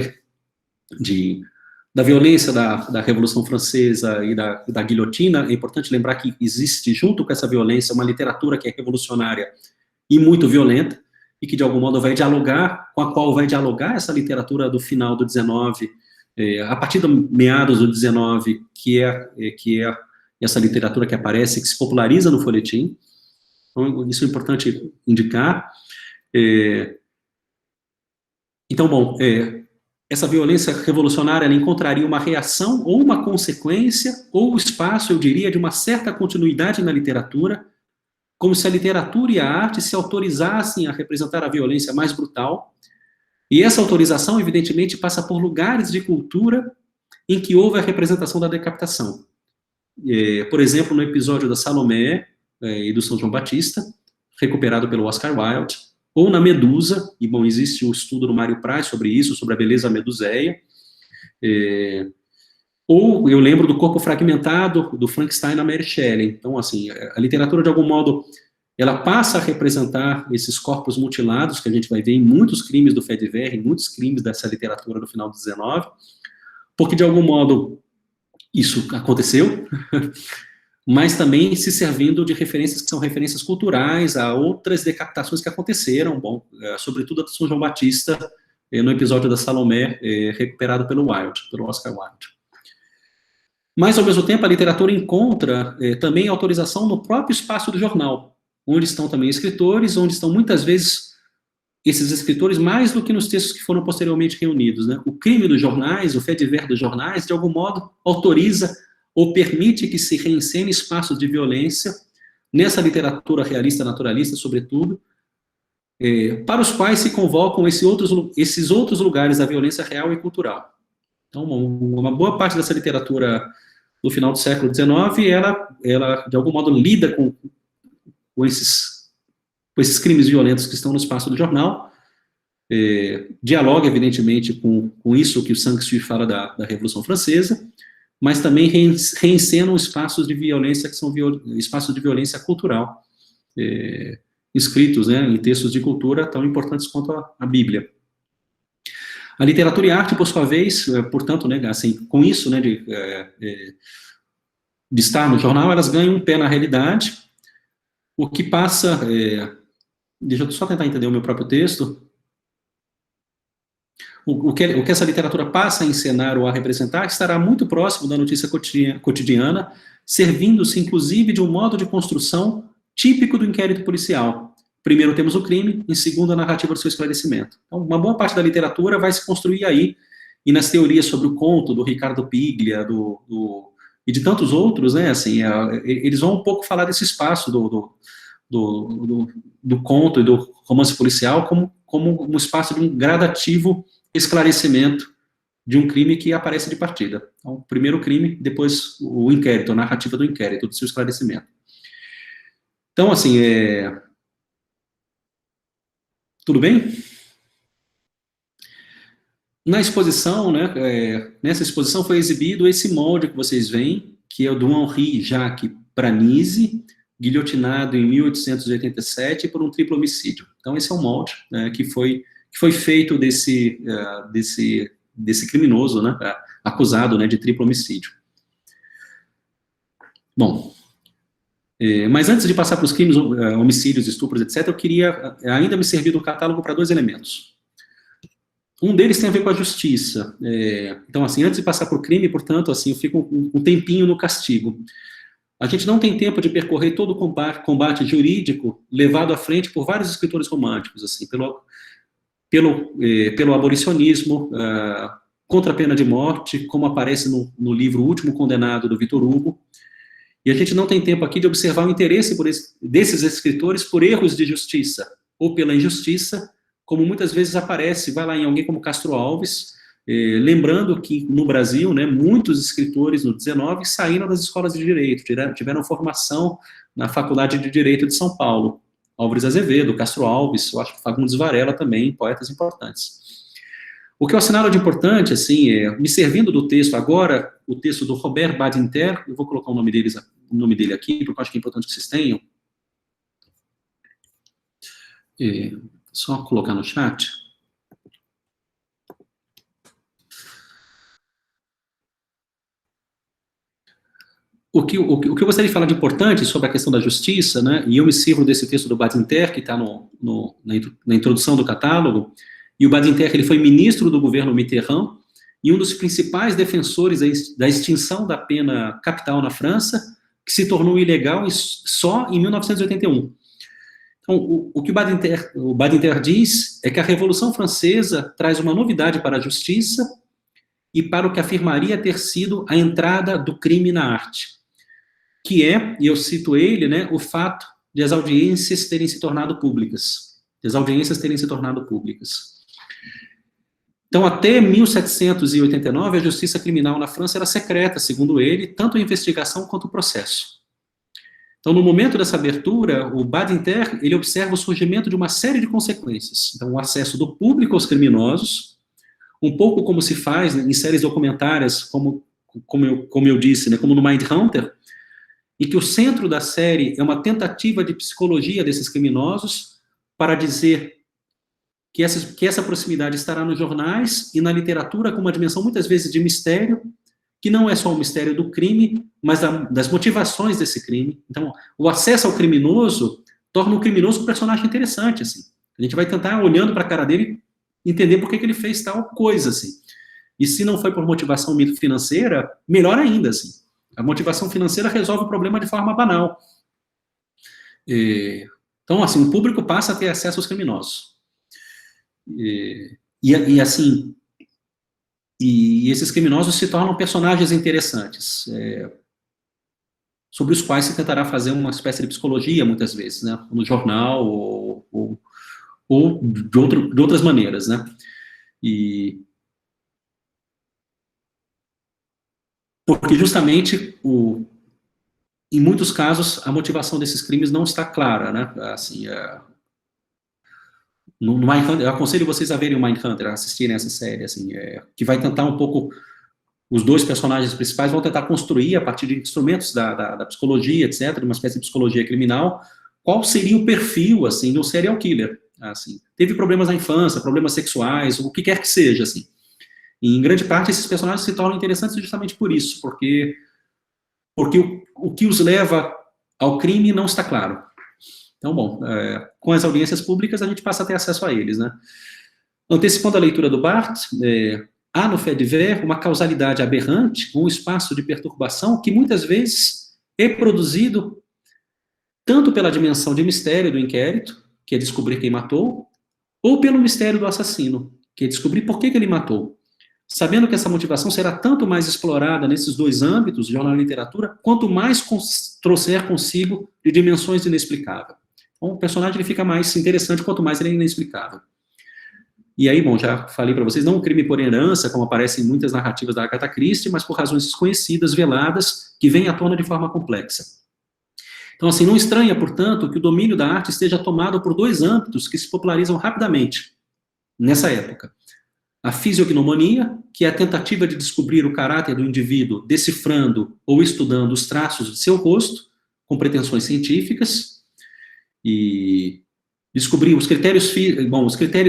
da violência da Revolução Francesa e da guilhotina, é importante lembrar que existe, junto com essa violência, uma literatura que é revolucionária e muito violenta, e que, de algum modo, vai dialogar, com a qual vai dialogar essa literatura do final do 19, a partir do meados do 19, que é essa literatura que aparece, que se populariza no folhetim. Então, isso é importante indicar. Então, bom, essa violência revolucionária ela encontraria uma reação ou uma consequência, ou o espaço, eu diria, de uma certa continuidade na literatura, como se a literatura e a arte se autorizassem a representar a violência mais brutal. E essa autorização, evidentemente, passa por lugares de cultura em que houve a representação da decapitação. Por exemplo, no episódio da Salomé e do São João Batista, recuperado pelo Oscar Wilde, ou na Medusa, e, bom, existe um estudo do Mário Praz sobre isso, sobre a beleza meduséia, ou eu lembro do Corpo Fragmentado, do Frankenstein, na Mary Shelley. Então, assim, a literatura, de algum modo, ela passa a representar esses corpos mutilados, que a gente vai ver em muitos crimes do fait divers, em muitos crimes dessa literatura do final do 19, porque, de algum modo, isso aconteceu, mas também se servindo de referências que são referências culturais a outras decapitações que aconteceram, bom, sobretudo a de São João Batista, no episódio da Salomé, recuperado pelo Oscar Wilde. Mas, ao mesmo tempo, a literatura encontra também autorização no próprio espaço do jornal, onde estão também escritores, onde estão muitas vezes esses escritores mais do que nos textos que foram posteriormente reunidos, né? O crime dos jornais, o fait divers dos jornais, de algum modo, autoriza ou permite que se reencene espaços de violência, nessa literatura realista, naturalista, sobretudo, para os quais se convocam esses outros lugares da violência real e cultural. Então, uma boa parte dessa literatura do final do século XIX, ela de algum modo, lida com esses crimes violentos que estão no espaço do jornal, dialoga, evidentemente, com isso que o Sang-Soo fala da Revolução Francesa, mas também reencenam espaços de violência que são espaços de violência cultural, escritos, né, em textos de cultura tão importantes quanto a Bíblia. A literatura e a arte, por sua vez, portanto, né, assim, com isso, né, de estar no jornal, elas ganham um pé na realidade, o que passa... deixa eu só tentar entender o meu próprio texto. O que essa literatura passa a encenar ou a representar estará muito próximo da notícia cotidiana, servindo-se, inclusive, de um modo de construção típico do inquérito policial, primeiro temos o crime, em segundo a narrativa do seu esclarecimento. Então, uma boa parte da literatura vai se construir aí, e nas teorias sobre o conto do Ricardo Piglia, e de tantos outros, né, assim, eles vão um pouco falar desse espaço do conto e do romance policial como um espaço de um gradativo esclarecimento de um crime que aparece de partida. Então, primeiro o crime, depois o inquérito, a narrativa do inquérito, do seu esclarecimento. Então, assim, tudo bem? Na exposição, né, nessa exposição foi exibido esse molde que vocês veem, que é o do Henri Jacques Pranisi, guilhotinado em 1887 por um triplo homicídio. Então, esse é um molde, né, que foi feito desse criminoso, né, acusado, né, de triplo homicídio. Bom, mas antes de passar para os crimes, homicídios, estupros, etc., eu queria ainda me servir do catálogo para 2 elementos. Um deles tem a ver com a justiça. Então, assim, antes de passar para o crime, portanto, assim, eu fico um tempinho no castigo. A gente não tem tempo de percorrer todo o combate jurídico levado à frente por vários escritores românticos, assim, pelo abolicionismo, contra a pena de morte, como aparece no livro O Último Condenado, do Victor Hugo. E a gente não tem tempo aqui de observar o interesse desses escritores por erros de justiça, ou pela injustiça, como muitas vezes aparece, vai lá em alguém como Castro Alves, lembrando que no Brasil, né, muitos escritores no 19 saíram das escolas de direito, tiveram formação na Faculdade de Direito de São Paulo. Álvares Azevedo, Castro Alves, eu acho que Fagundes Varela também, poetas importantes. O que eu assinalo de importante, assim, me servindo do texto agora, o texto do Robert Badinter, eu vou colocar o nome dele aqui, porque eu acho que é importante que vocês tenham. Só colocar no chat. O que eu gostaria de falar de importante sobre a questão da justiça, né, e eu me sirvo desse texto do Badinter, que está na introdução do catálogo, e o Badinter, ele foi ministro do governo Mitterrand, e um dos principais defensores da extinção da pena capital na França, que se tornou ilegal só em 1981. Então, o que o Badinter diz é que a Revolução Francesa traz uma novidade para a justiça e para o que afirmaria ter sido a entrada do crime na arte, que é, e eu cito ele, né, o fato de as audiências terem se tornado públicas. Então, até 1789, a justiça criminal na França era secreta, segundo ele, tanto a investigação quanto o processo. Então, no momento dessa abertura, o Badinter, ele observa o surgimento de uma série de consequências. Então, o acesso do público aos criminosos, um pouco como se faz em séries documentárias, como eu disse, né, como no Mindhunter, em que o centro da série é uma tentativa de psicologia desses criminosos para dizer que essa proximidade estará nos jornais e na literatura com uma dimensão muitas vezes de mistério, que não é só o mistério do crime, mas das motivações desse crime. Então, o acesso ao criminoso torna o criminoso um personagem interessante, assim. A gente vai tentar, olhando para a cara dele, entender por que ele fez tal coisa, assim. E se não foi por motivação financeira, melhor ainda, assim. A motivação financeira resolve o problema de forma banal. Então, assim, o público passa a ter acesso aos criminosos. Assim, esses criminosos se tornam personagens interessantes, sobre os quais se tentará fazer uma espécie de psicologia, muitas vezes, né, no jornal, ou de outras maneiras, né. Porque justamente, em muitos casos, a motivação desses crimes não está clara, né, assim, no Mindhunter, eu aconselho vocês a verem o Mindhunter, a assistirem essa série, assim, que vai tentar um pouco, os dois personagens principais vão tentar construir, a partir de instrumentos da psicologia, etc., de uma espécie de psicologia criminal, qual seria o perfil, assim, de um serial killer, assim. Teve problemas na infância, problemas sexuais, o que quer que seja, assim. E, em grande parte, esses personagens se tornam interessantes justamente por isso, porque o que os leva ao crime não está claro. Então, bom, com as audiências públicas, a gente passa a ter acesso a eles, né? Antecipando a leitura do Barthes, há no fait divers uma causalidade aberrante, um espaço de perturbação que muitas vezes é produzido tanto pela dimensão de mistério do inquérito, que é descobrir quem matou, ou pelo mistério do assassino, que é descobrir por que ele matou, sabendo que essa motivação será tanto mais explorada nesses dois âmbitos, jornal e literatura, quanto mais trouxer consigo de dimensões inexplicáveis. Então, o personagem ele fica mais interessante quanto mais ele é inexplicável. E aí, bom, já falei para vocês, não um crime por herança, como aparece em muitas narrativas da Agatha Christie, mas por razões desconhecidas, veladas, que vêm à tona de forma complexa. Então, assim, não estranha, portanto, que o domínio da arte esteja tomado por dois âmbitos que se popularizam rapidamente nessa época. A fisiognomonia, que é a tentativa de descobrir o caráter do indivíduo decifrando ou estudando os traços de seu rosto, com pretensões científicas, e descobrir os critérios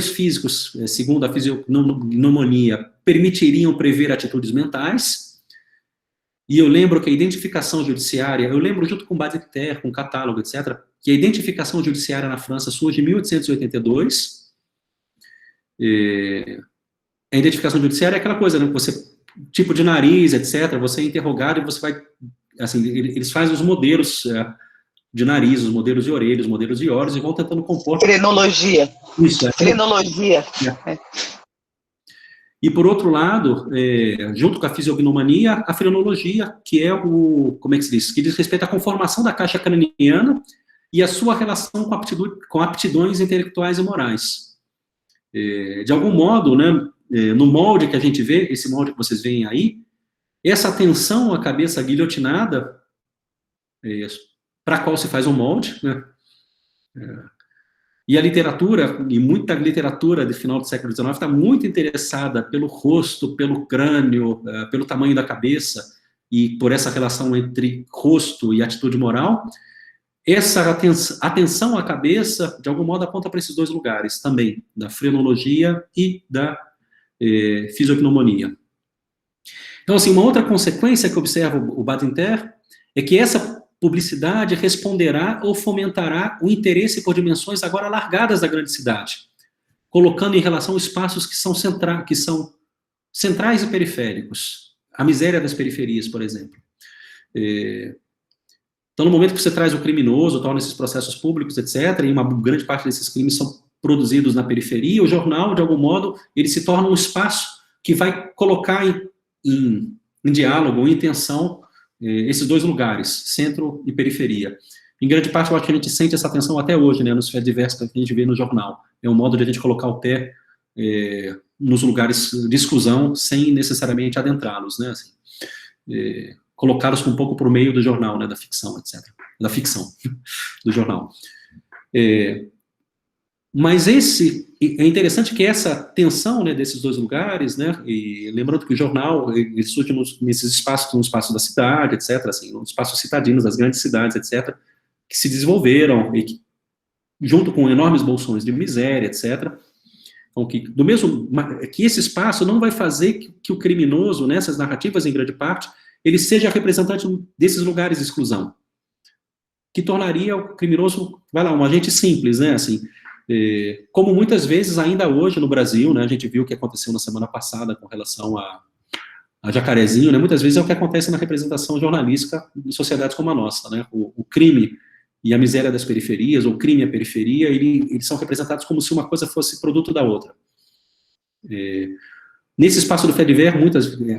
físicos, segundo a fisiognomonia, permitiriam prever atitudes mentais. E eu lembro que a identificação judiciária, eu lembro junto com Badinter, com catálogo, etc., que a identificação judiciária na França surge em 1882. A identificação judiciária é aquela coisa, né, você, tipo de nariz, etc., você é interrogado e você vai, assim, eles fazem os modelos de nariz, os modelos de orelha, os modelos de olhos, e vão tentando compor... Frenologia. Isso, frenologia. E, por outro lado, junto com a fisiognomania, a frenologia, que é como é que se diz? Que diz respeito à conformação da caixa craniana e a sua relação com aptidões intelectuais e morais. De algum modo, né, no molde que a gente vê, esse molde que vocês veem aí, essa atenção à cabeça guilhotinada, para a qual se faz um molde, né, e a literatura, e muita literatura do final do século XIX está muito interessada pelo rosto, pelo crânio, pelo tamanho da cabeça, e por essa relação entre rosto e atitude moral. Essa atenção à cabeça, de algum modo, aponta para esses dois lugares também, da frenologia e da fisiognomonia. Então, assim, uma outra consequência que observa o Badinter é que essa publicidade responderá ou fomentará o interesse por dimensões agora alargadas da grande cidade, colocando em relação espaços que são centrais e periféricos. A miséria das periferias, por exemplo. Então, no momento que você traz o criminoso, torna esses processos públicos, etc., e uma grande parte desses crimes são produzidos na periferia, o jornal, de algum modo, ele se torna um espaço que vai colocar em diálogo, em tensão, esses dois lugares, centro e periferia. Em grande parte, eu acho que a gente sente essa tensão até hoje, né, nos diversos que a gente vê no jornal. É um modo de a gente colocar o pé nos lugares de exclusão, sem necessariamente adentrá-los, né, assim, colocá-los um pouco por meio do jornal, né, da ficção, etc. Da ficção do jornal. Mas é interessante que essa tensão, né, desses dois lugares, né, e lembrando que o jornal ele surge nesses espaços, no espaço da cidade, etc., assim, nos espaços citadinos das grandes cidades, etc., que se desenvolveram, e que, junto com enormes bolsões de miséria, etc., então, que esse espaço não vai fazer que o criminoso, nessas narrativas, em grande parte, ele seja representante desses lugares de exclusão, que tornaria o criminoso, um agente simples, né, assim, como muitas vezes, ainda hoje no Brasil, né, a gente viu o que aconteceu na semana passada com relação a Jacarezinho, né, muitas vezes é o que acontece na representação jornalística de sociedades como a nossa, né, o crime e a miséria das periferias, ou o crime e a periferia, eles são representados como se uma coisa fosse produto da outra. Nesse espaço do fait divers,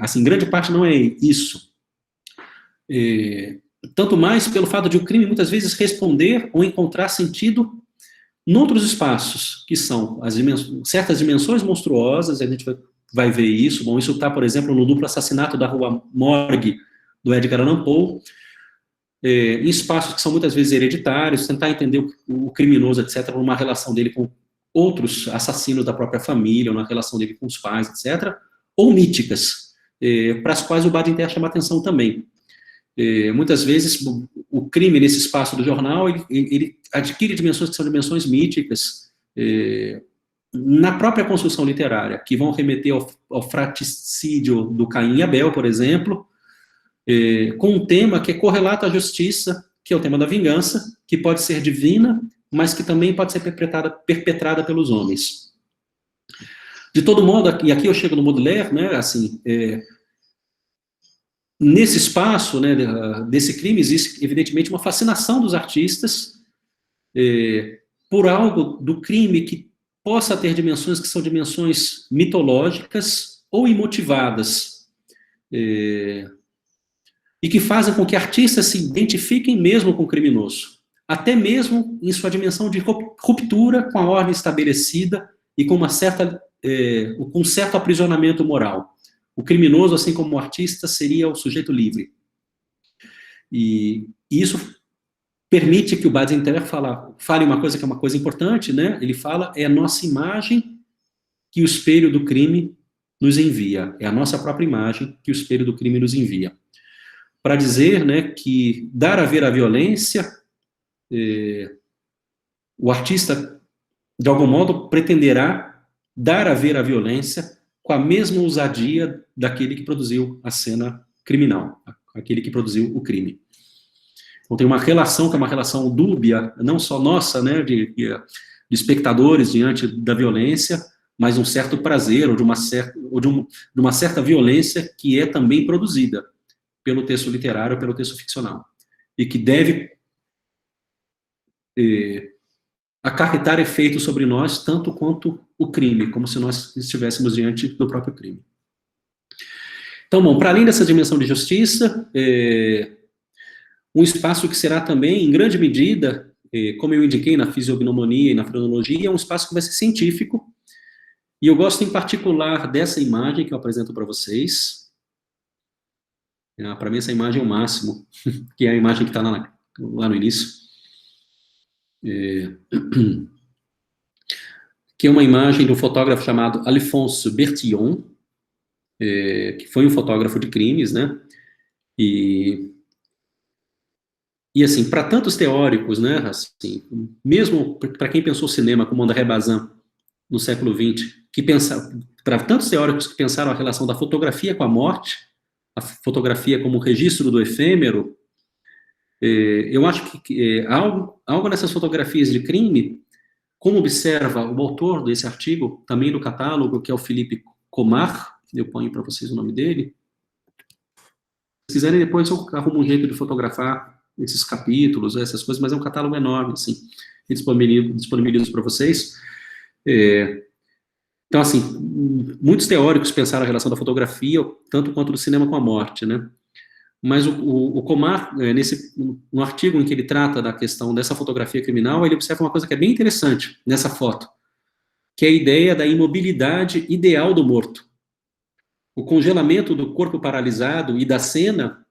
assim, grande parte não é isso. Tanto mais pelo fato de o crime muitas vezes responder ou encontrar sentido em outros espaços, que são certas dimensões monstruosas, a gente vai ver isso. Bom, isso está, por exemplo, no duplo assassinato da Rua Morgue, do Edgar Allan Poe, em espaços que são muitas vezes hereditários, tentar entender o criminoso, etc., numa relação dele com outros assassinos da própria família, ou na relação dele com os pais, etc., ou míticas, para as quais o Badinter chama atenção também. Muitas vezes o crime nesse espaço do jornal ele adquire dimensões que são dimensões míticas na própria construção literária, que vão remeter ao fratricídio do Caim e Abel, por exemplo, com um tema que é correlato à justiça, que é o tema da vingança, que pode ser divina, mas que também pode ser perpetrada pelos homens. De todo modo, e aqui eu chego no Baudelaire, né, assim, nesse espaço, né, desse crime, existe, evidentemente, uma fascinação dos artistas por algo do crime que possa ter dimensões que são dimensões mitológicas ou imotivadas, e que fazem com que artistas se identifiquem mesmo com o criminoso, até mesmo em sua dimensão de ruptura com a ordem estabelecida e com com um certo aprisionamento moral. O criminoso, assim como o artista, seria o sujeito livre. E isso permite que o Badinter fale uma coisa que é uma coisa importante, né? Ele fala, é a nossa imagem que o espelho do crime nos envia. É a nossa própria imagem que o espelho do crime nos envia. Para dizer, né, que dar a ver a violência, o artista, de algum modo, pretenderá dar a ver a violência com a mesma ousadia daquele que produziu a cena criminal, aquele que produziu o crime. Então tem uma relação que é uma relação dúbia, não só nossa, né, de espectadores diante da violência, mas um certo prazer, ou de uma certa violência que é também produzida pelo texto literário, pelo texto ficcional, e que deve acarretar efeitos sobre nós, tanto quanto o crime, como se nós estivéssemos diante do próprio crime. Então, bom, para além dessa dimensão de justiça, um espaço que será também, em grande medida, como eu indiquei na fisiognomonia e na frenologia, é um espaço que vai ser científico, e eu gosto em particular dessa imagem que eu apresento para vocês. Para mim essa imagem é o máximo, que é a imagem que está lá no início. Que é uma imagem de um fotógrafo chamado Alphonse Bertillon, que foi um fotógrafo de crimes, né? E assim, para tantos teóricos, né, assim, mesmo para quem pensou o cinema, como André Bazin, no século XX, para tantos teóricos que pensaram a relação da fotografia com a morte, a fotografia como registro do efêmero, eu acho que algo nessas fotografias de crime, como observa o autor desse artigo, também do catálogo, que é o Philippe Comar, eu ponho para vocês o nome dele. Se quiserem, depois eu arrumo um jeito de fotografar esses capítulos, essas coisas, mas é um catálogo enorme, assim, e disponibilizo para vocês. Então, assim, muitos teóricos pensaram a relação da fotografia, tanto quanto do cinema com a morte, né? Mas o Comar, no artigo em que ele trata da questão dessa fotografia criminal, ele observa uma coisa que é bem interessante nessa foto, que é a ideia da imobilidade ideal do morto. O congelamento do corpo paralisado e da cena,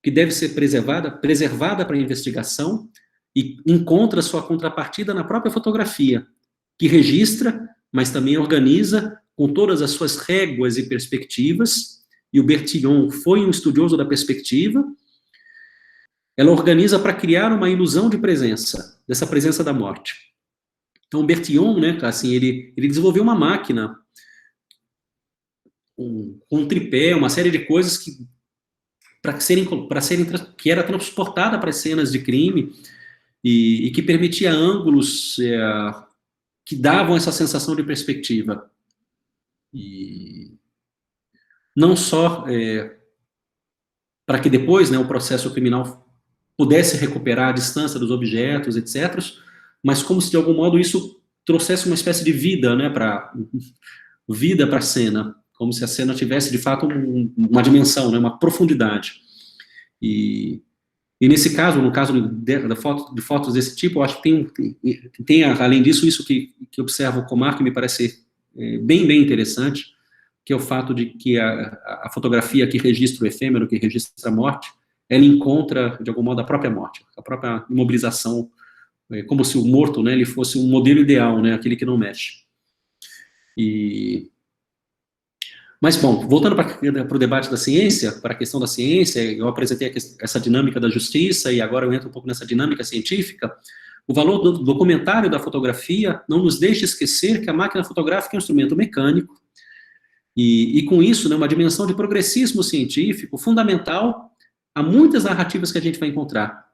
que deve ser preservada para a investigação, e encontra sua contrapartida na própria fotografia, que registra, mas também organiza com todas as suas réguas e perspectivas, e o Bertillon foi um estudioso da perspectiva. Ela organiza para criar uma ilusão de presença, dessa presença da morte. Então, o Bertillon, né, assim, ele desenvolveu uma máquina, um tripé, uma série de coisas que era transportada para as cenas de crime e que permitia ângulos que davam essa sensação de perspectiva. E não só para que depois, né, o processo criminal pudesse recuperar a distância dos objetos, etc., mas como se de algum modo isso trouxesse uma espécie de vida, né, vida para a cena, como se a cena tivesse de fato uma dimensão, né, uma profundidade. E nesse caso, no caso de fotos desse tipo, eu acho que tem além disso, isso que observa o Comar, que me parece bem interessante, que é o fato de que a fotografia que registra o efêmero, que registra a morte, ela encontra, de algum modo, a própria morte, a própria imobilização, como se o morto, né, ele fosse um modelo ideal, né, aquele que não mexe. Mas, bom, voltando para o debate da ciência, para a questão da ciência, eu apresentei essa dinâmica da justiça, e agora eu entro um pouco nessa dinâmica científica. O valor do documentário da fotografia não nos deixa esquecer que a máquina fotográfica é um instrumento mecânico, e com isso, né, uma dimensão de progressismo científico fundamental a muitas narrativas que a gente vai encontrar.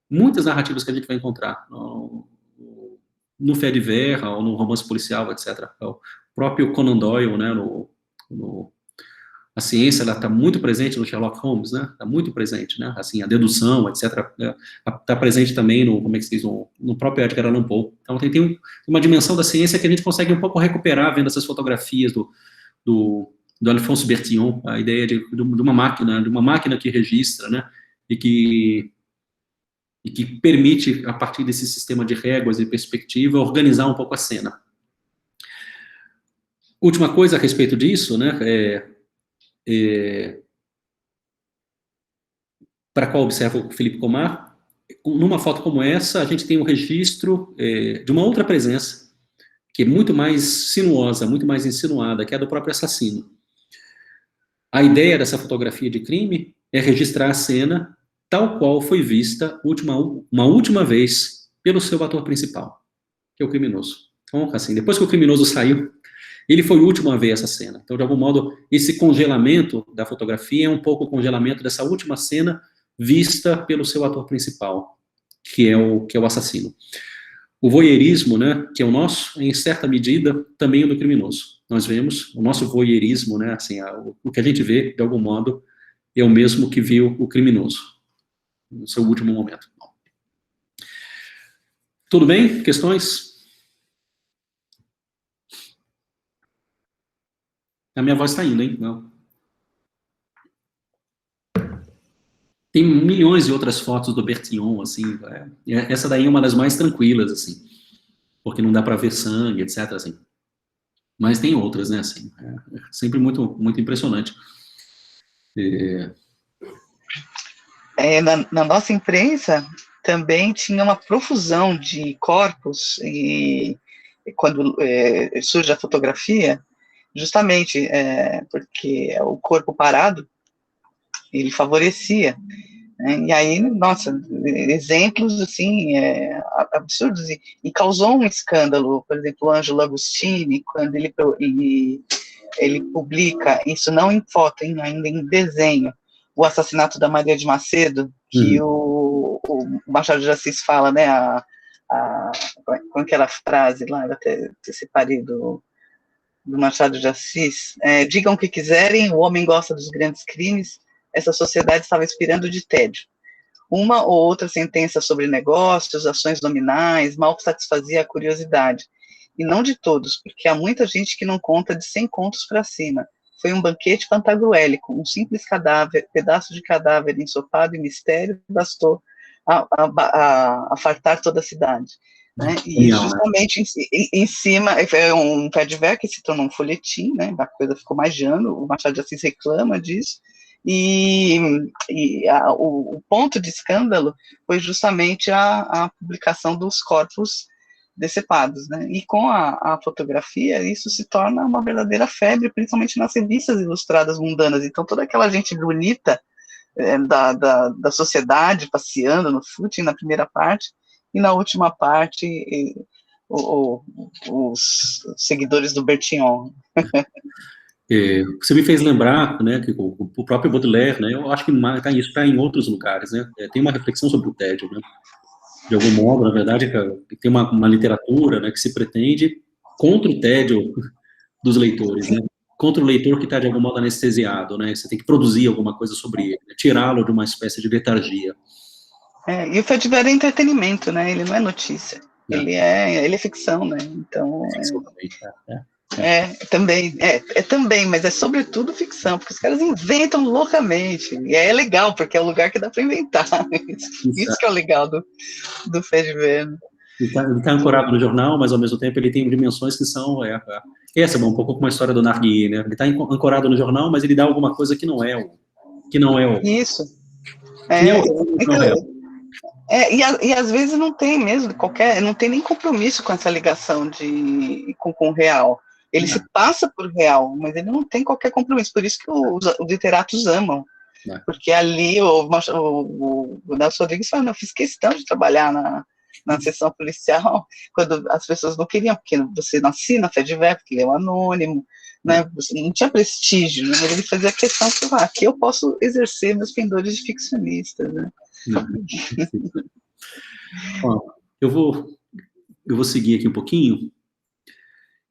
Muitas narrativas que a gente vai encontrar no fait divers, ou no romance policial, etc. O próprio Conan Doyle, né, A ciência, ela está muito presente no Sherlock Holmes, né? Está muito presente, né? Assim, a dedução, etc. Está presente também no, como é que se diz, no próprio Edgar Allan Poe. Então, tem uma dimensão da ciência que a gente consegue um pouco recuperar vendo essas fotografias do Alphonse Bertillon, a ideia de uma máquina que registra, né? E que permite, a partir desse sistema de réguas e perspectiva, organizar um pouco a cena. Última coisa a respeito disso, né? Para qual observa o Philippe Comar, numa foto como essa, a gente tem um registro de uma outra presença, que é muito mais sinuosa, muito mais insinuada, que é a do próprio assassino. A ideia dessa fotografia de crime é registrar a cena tal qual foi vista uma última vez pelo seu ator principal, que é o criminoso. Então, assim, depois que o criminoso saiu, ele foi o último a ver essa cena. Então, de algum modo, esse congelamento da fotografia é um pouco o congelamento dessa última cena vista pelo seu ator principal, que é o assassino. O voyeurismo, né, que é o nosso, em certa medida, também é do criminoso. Nós vemos o nosso voyeurismo, né, assim, o que a gente vê, de algum modo, é o mesmo que viu o criminoso, no seu último momento. Tudo bem? Questões? A minha voz está indo, hein? Não. Tem milhões de outras fotos do Bertillon, assim, essa daí é uma das mais tranquilas, assim, porque não dá para ver sangue, etc, assim. Mas tem outras, né, assim, é sempre muito, muito impressionante. Na nossa imprensa também tinha uma profusão de corpos, e quando surge a fotografia, justamente porque o corpo parado, ele favorecia, né? E aí, nossa, exemplos, assim, absurdos, e causou um escândalo. Por exemplo, o Ângelo Agostini, quando ele publica, isso não em foto, ainda em desenho, o assassinato da Maria de Macedo, que o Machado de Assis fala, né, com aquela frase lá, eu até separei do Machado de Assis, digam o que quiserem, o homem gosta dos grandes crimes, essa sociedade estava expirando de tédio. Uma ou outra sentença sobre negócios, ações nominais, mal satisfazia a curiosidade. E não de todos, porque há muita gente que não conta de 100 contos para cima. Foi um banquete pantagruélico, um simples cadáver, pedaço de cadáver ensopado e mistério, bastou a fartar toda a cidade. Né? E justamente em cima, é um pé de ver que se tornou um folhetim, né? A coisa ficou mais de ano, o Machado de Assis reclama disso, o ponto de escândalo foi justamente a publicação dos corpos decepados, né? E com a fotografia, isso se torna uma verdadeira febre, principalmente nas revistas ilustradas mundanas. Então, toda aquela gente bonita da sociedade passeando no footing na primeira parte, e na última parte, os seguidores do Bertillon. Você me fez lembrar, né, que o próprio Baudelaire, né, eu acho que isso está em outros lugares, né, tem uma reflexão sobre o tédio, né, de algum modo, na verdade, tem uma literatura, né, que se pretende contra o tédio dos leitores, né, contra o leitor que está, de algum modo, anestesiado, né, você tem que produzir alguma coisa sobre ele, né, tirá-lo de uma espécie de letargia. E o Fediver é entretenimento, né, ele não é notícia, ele é ficção, né, então... Também, mas é sobretudo ficção, porque os caras inventam loucamente, e é legal, porque é o lugar que dá para inventar, isso que é o legal do Fediver. Ele tá ancorado no jornal, mas ao mesmo tempo ele tem dimensões que são, essa é um pouco como a história do Narguilé, né, ele está ancorado no jornal, mas ele dá alguma coisa que não é o... Isso. E às vezes não tem mesmo não tem nem compromisso com essa ligação com o real. Ele se passa por real, mas ele não tem qualquer compromisso. Por isso que os literatos amam. Porque ali o Nelson Rodrigues fala, eu fiz questão de trabalhar na sessão policial, quando as pessoas não queriam, porque você não assina a Fediver, porque ele é um anônimo, né? Você não tinha prestígio, né? Mas ele fazia questão de falar, aqui eu posso exercer meus pendores de ficcionista, né? Eu vou seguir aqui um pouquinho.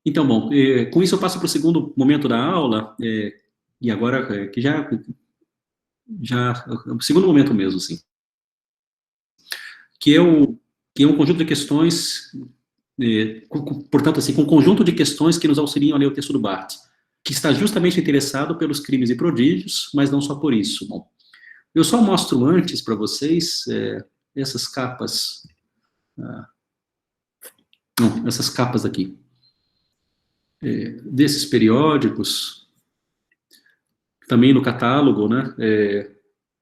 Então, bom, com isso eu passo para o segundo momento da aula, e agora, que já é o segundo momento mesmo, assim, que é um conjunto de questões, portanto, assim, com um conjunto de questões que nos auxiliam a ler o texto do Barthes, que está justamente interessado pelos crimes e prodígios, mas não só por isso. Bom, eu só mostro antes para vocês essas capas, essas capas aqui, desses periódicos, também no catálogo, né,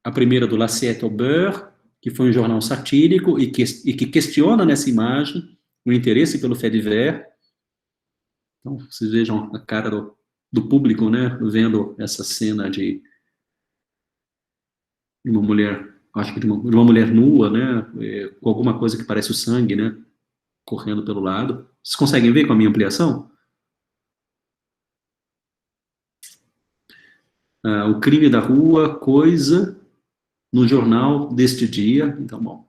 a primeira do L'Assiette au Beurre, que foi um jornal satírico e que questiona nessa imagem o interesse pelo fait divers. Então, vocês vejam a cara do público, né, vendo essa cena de uma mulher, acho que de uma mulher nua, né, com alguma coisa que parece o sangue, né, correndo pelo lado. Vocês conseguem ver com a minha ampliação? O crime da rua, coisa, no jornal deste dia. Então, bom.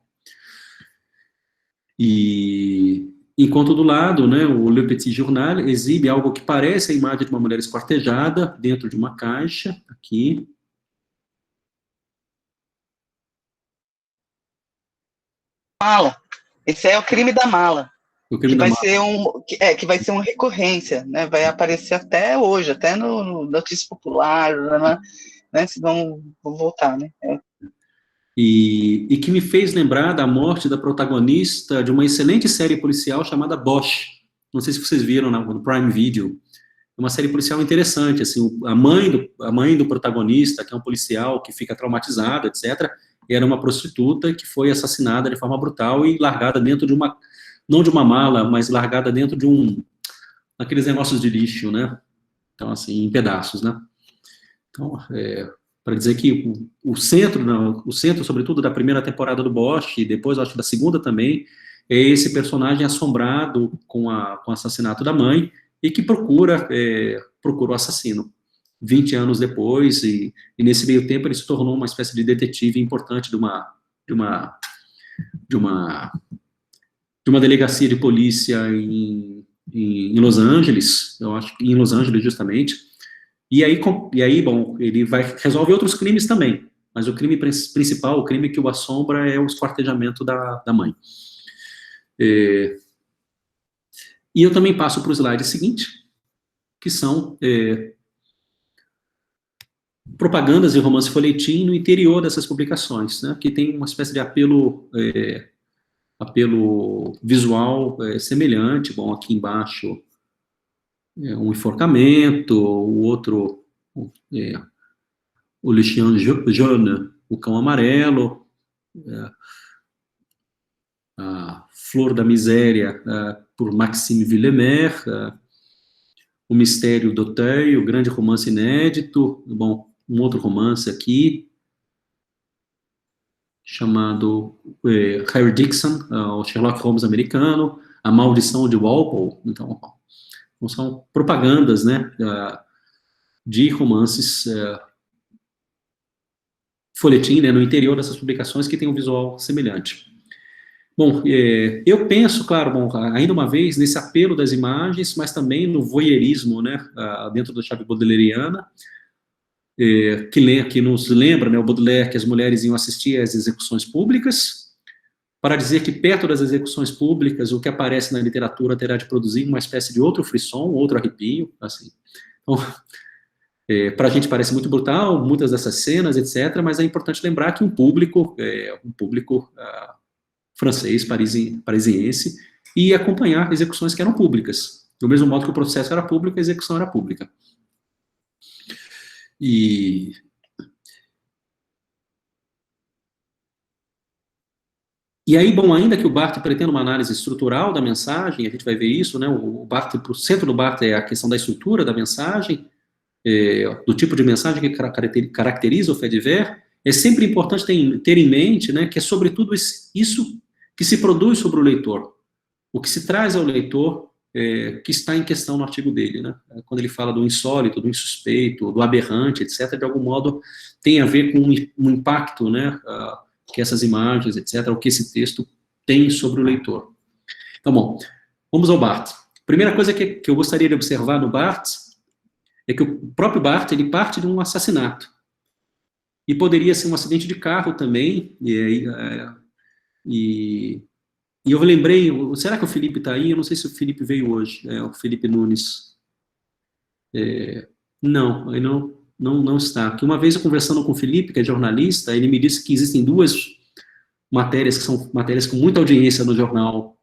E enquanto do lado, né, o Le Petit Journal exibe algo que parece a imagem de uma mulher esquartejada dentro de uma caixa, aqui. Mala. Esse é o crime da mala. O crime da mala. Que vai ser uma recorrência, né? Vai aparecer até hoje, até no Notícia Popular, né? Se vão voltar, né? E que me fez lembrar da morte da protagonista de uma excelente série policial chamada Bosch. Não sei se vocês viram no Prime Video. É uma série policial interessante, assim, a mãe do protagonista, que é um policial que fica traumatizado, etc., era uma prostituta que foi assassinada de forma brutal e largada dentro de uma, não de uma mala, mas largada dentro de aqueles negócios de lixo, né? Então, assim, em pedaços, né? Então, para dizer que o centro, sobretudo, da primeira temporada do Bosch, e depois, acho que da segunda também, é esse personagem assombrado com o assassinato da mãe e que procura o assassino. 20 anos depois, e nesse meio tempo ele se tornou uma espécie de detetive importante de uma delegacia de polícia em Los Angeles, eu acho que em Los Angeles justamente, e aí, bom, ele resolve outros crimes também, mas o crime principal, o crime que o assombra é o esquartejamento da mãe. E eu também passo para o slide seguinte, que são propagandas de romance folhetim no interior dessas publicações, né, que tem uma espécie de apelo visual semelhante. Bom, aqui embaixo um enforcamento, o outro, o Le Chien Jaune, o Cão Amarelo, a Flor da Miséria, por Maxime Villemer, o Mistério d'Auteuil, o grande romance inédito. Bom, um outro romance aqui, chamado Harry Dixon, o Sherlock Holmes americano, A Maldição de Walpole. Então, são propagandas, né, de romances folhetim, né, no interior dessas publicações que tem um visual semelhante. Bom, eu penso, claro, bom, ainda uma vez, nesse apelo das imagens, mas também no voyeurismo, né, dentro da chave baudelairiana, que nos lembra, né, o Baudelaire, que as mulheres iam assistir às execuções públicas, para dizer que perto das execuções públicas, o que aparece na literatura terá de produzir uma espécie de outro frisson, outro arrepio, assim. Então, para a gente parece muito brutal, muitas dessas cenas, etc., mas é importante lembrar que um público francês, parisiense, e acompanhar execuções que eram públicas. Do mesmo modo que o processo era público, a execução era pública. E aí, bom, ainda que o Barthes pretenda uma análise estrutural da mensagem, a gente vai ver isso, né, o centro do Barthes é a questão da estrutura da mensagem, do tipo de mensagem que caracteriza o fait divers. É sempre importante ter em mente, né, que é sobretudo isso que se produz sobre o leitor, o que se traz ao leitor, que está em questão no artigo dele, né? Quando ele fala do insólito, do insuspeito, do aberrante, etc., de algum modo tem a ver com um impacto, né, que essas imagens, etc., o que esse texto tem sobre o leitor. Então, bom, vamos ao Barthes. Primeira coisa que eu gostaria de observar no Barthes é que o próprio Barthes, ele parte de um assassinato. E poderia ser um acidente de carro também, e eu lembrei, será que o Felipe está aí? Eu não sei se o Felipe veio hoje, o Felipe Nunes. Não, ele não está. Porque uma vez eu conversando com o Felipe, que é jornalista, ele me disse que existem duas matérias, que são matérias com muita audiência no jornal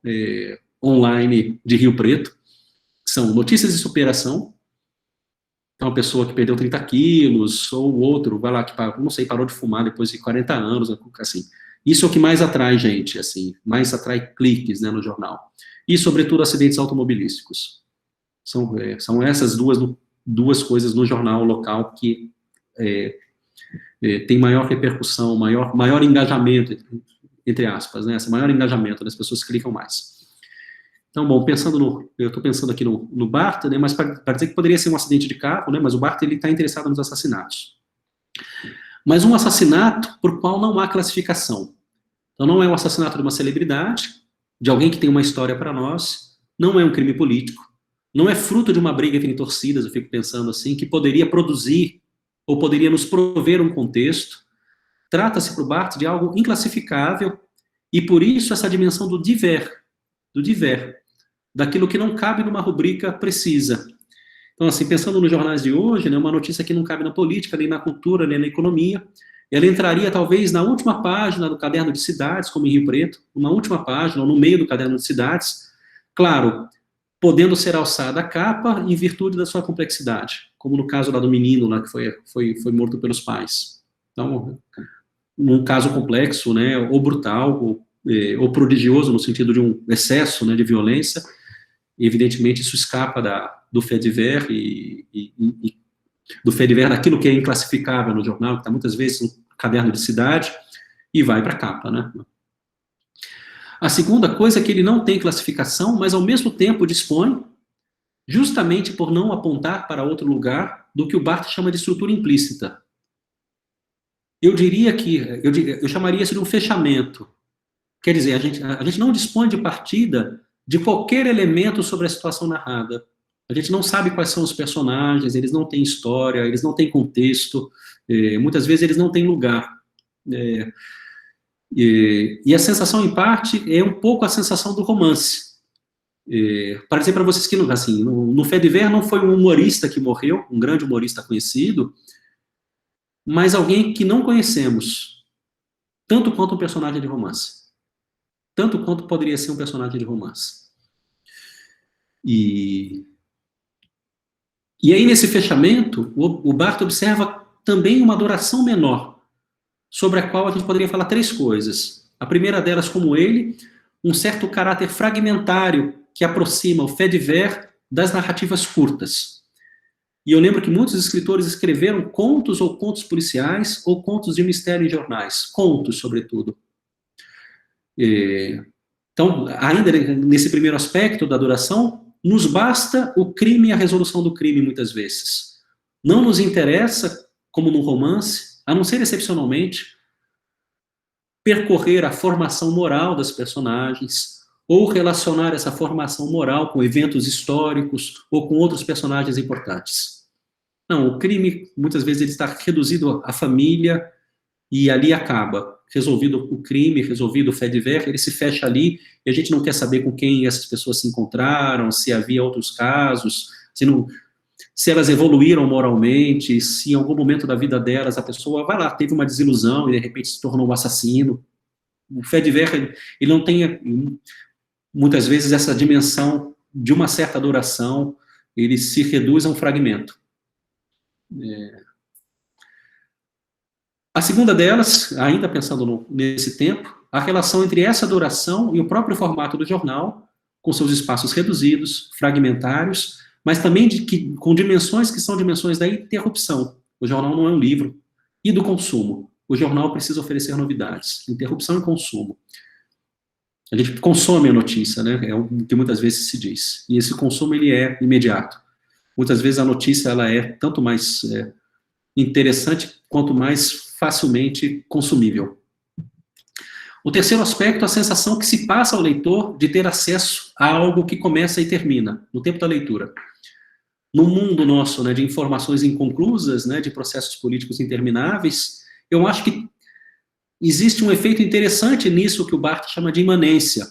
online de Rio Preto, que são Notícias de Superação. Então, uma pessoa que perdeu 30 quilos, ou outro, vai lá, que, não sei, parou de fumar depois de 40 anos, assim. Isso é o que mais atrai gente, assim, mais atrai cliques, né, no jornal. E, sobretudo, acidentes automobilísticos. São essas duas coisas no jornal local que tem maior repercussão, maior engajamento, entre aspas, né, esse maior engajamento, as pessoas clicam mais. Então, bom, eu estou pensando aqui no Barthes, né, mas para dizer que poderia ser um acidente de carro, né, mas o Barthes está interessado nos assassinatos. Mas um assassinato por qual não há classificação. Então, não é um assassinato de uma celebridade, de alguém que tem uma história para nós, não é um crime político, não é fruto de uma briga entre torcidas, eu fico pensando assim, que poderia produzir, ou poderia nos prover um contexto. Trata-se para o Barthes de algo inclassificável, e por isso essa dimensão do diver, daquilo que não cabe numa rubrica precisa. Então, assim, pensando nos jornais de hoje, né, uma notícia que não cabe na política, nem na cultura, nem na economia, ela entraria talvez na última página do caderno de cidades, como em Rio Preto, uma última página, ou no meio do caderno de cidades, claro, podendo ser alçada a capa em virtude da sua complexidade, como no caso lá do menino lá que foi morto pelos pais. Então, num caso complexo, né, ou brutal, ou prodigioso, no sentido de um excesso, né, de violência, e evidentemente isso escapa do fait divers e do fait divers daquilo que é inclassificável no jornal, que está muitas vezes no caderno de cidade, e vai para a capa, né. A segunda coisa é que ele não tem classificação, mas ao mesmo tempo dispõe, justamente por não apontar para outro lugar, do que o Barthes chama de estrutura implícita. Eu chamaria isso de um fechamento. Quer dizer, a gente não dispõe de partida de qualquer elemento sobre a situação narrada. A gente não sabe quais são os personagens, eles não têm história, eles não têm contexto, muitas vezes eles não têm lugar. E a sensação, em parte, é um pouco a sensação do romance. Para dizer para vocês que, assim, no fait divers não foi um humorista que morreu, um grande humorista conhecido, mas alguém que não conhecemos, tanto quanto um personagem de romance. Tanto quanto poderia ser um personagem de romance. E aí, nesse fechamento, o Barthes observa também uma duração menor, sobre a qual a gente poderia falar três coisas. A primeira delas, como ele, um certo caráter fragmentário que aproxima o fait divers das narrativas curtas. E eu lembro que muitos escritores escreveram contos ou contos policiais ou contos de mistério em jornais. Contos, sobretudo. Então, ainda nesse primeiro aspecto da duração, nos basta o crime e a resolução do crime, muitas vezes. Não nos interessa, como no romance, a não ser excepcionalmente, percorrer a formação moral das personagens, ou relacionar essa formação moral com eventos históricos, ou com outros personagens importantes. Não, o crime, muitas vezes, ele está reduzido à família, e ali acaba. Resolvido o crime, resolvido o fait divers, ele se fecha ali, e a gente não quer saber com quem essas pessoas se encontraram, se havia outros casos, se elas evoluíram moralmente, se em algum momento da vida delas a pessoa, vai lá, teve uma desilusão e de repente se tornou um assassino. O fait divers, ele não tem, muitas vezes, essa dimensão de uma certa duração, ele se reduz a um fragmento. A segunda delas, ainda pensando nesse tempo, a relação entre essa duração e o próprio formato do jornal, com seus espaços reduzidos, fragmentários, mas também com dimensões que são dimensões da interrupção. O jornal não é um livro. E do consumo. O jornal precisa oferecer novidades. Interrupção e consumo. A gente consome a notícia, né? É o que muitas vezes se diz. E esse consumo, ele é imediato. Muitas vezes a notícia, ela é tanto mais interessante quanto mais facilmente consumível. O terceiro aspecto, a sensação que se passa ao leitor de ter acesso a algo que começa e termina, no tempo da leitura. no mundo nosso, né, de informações inconclusas, né, de processos políticos intermináveis, eu acho que existe um efeito interessante nisso que o Barthes chama de imanência.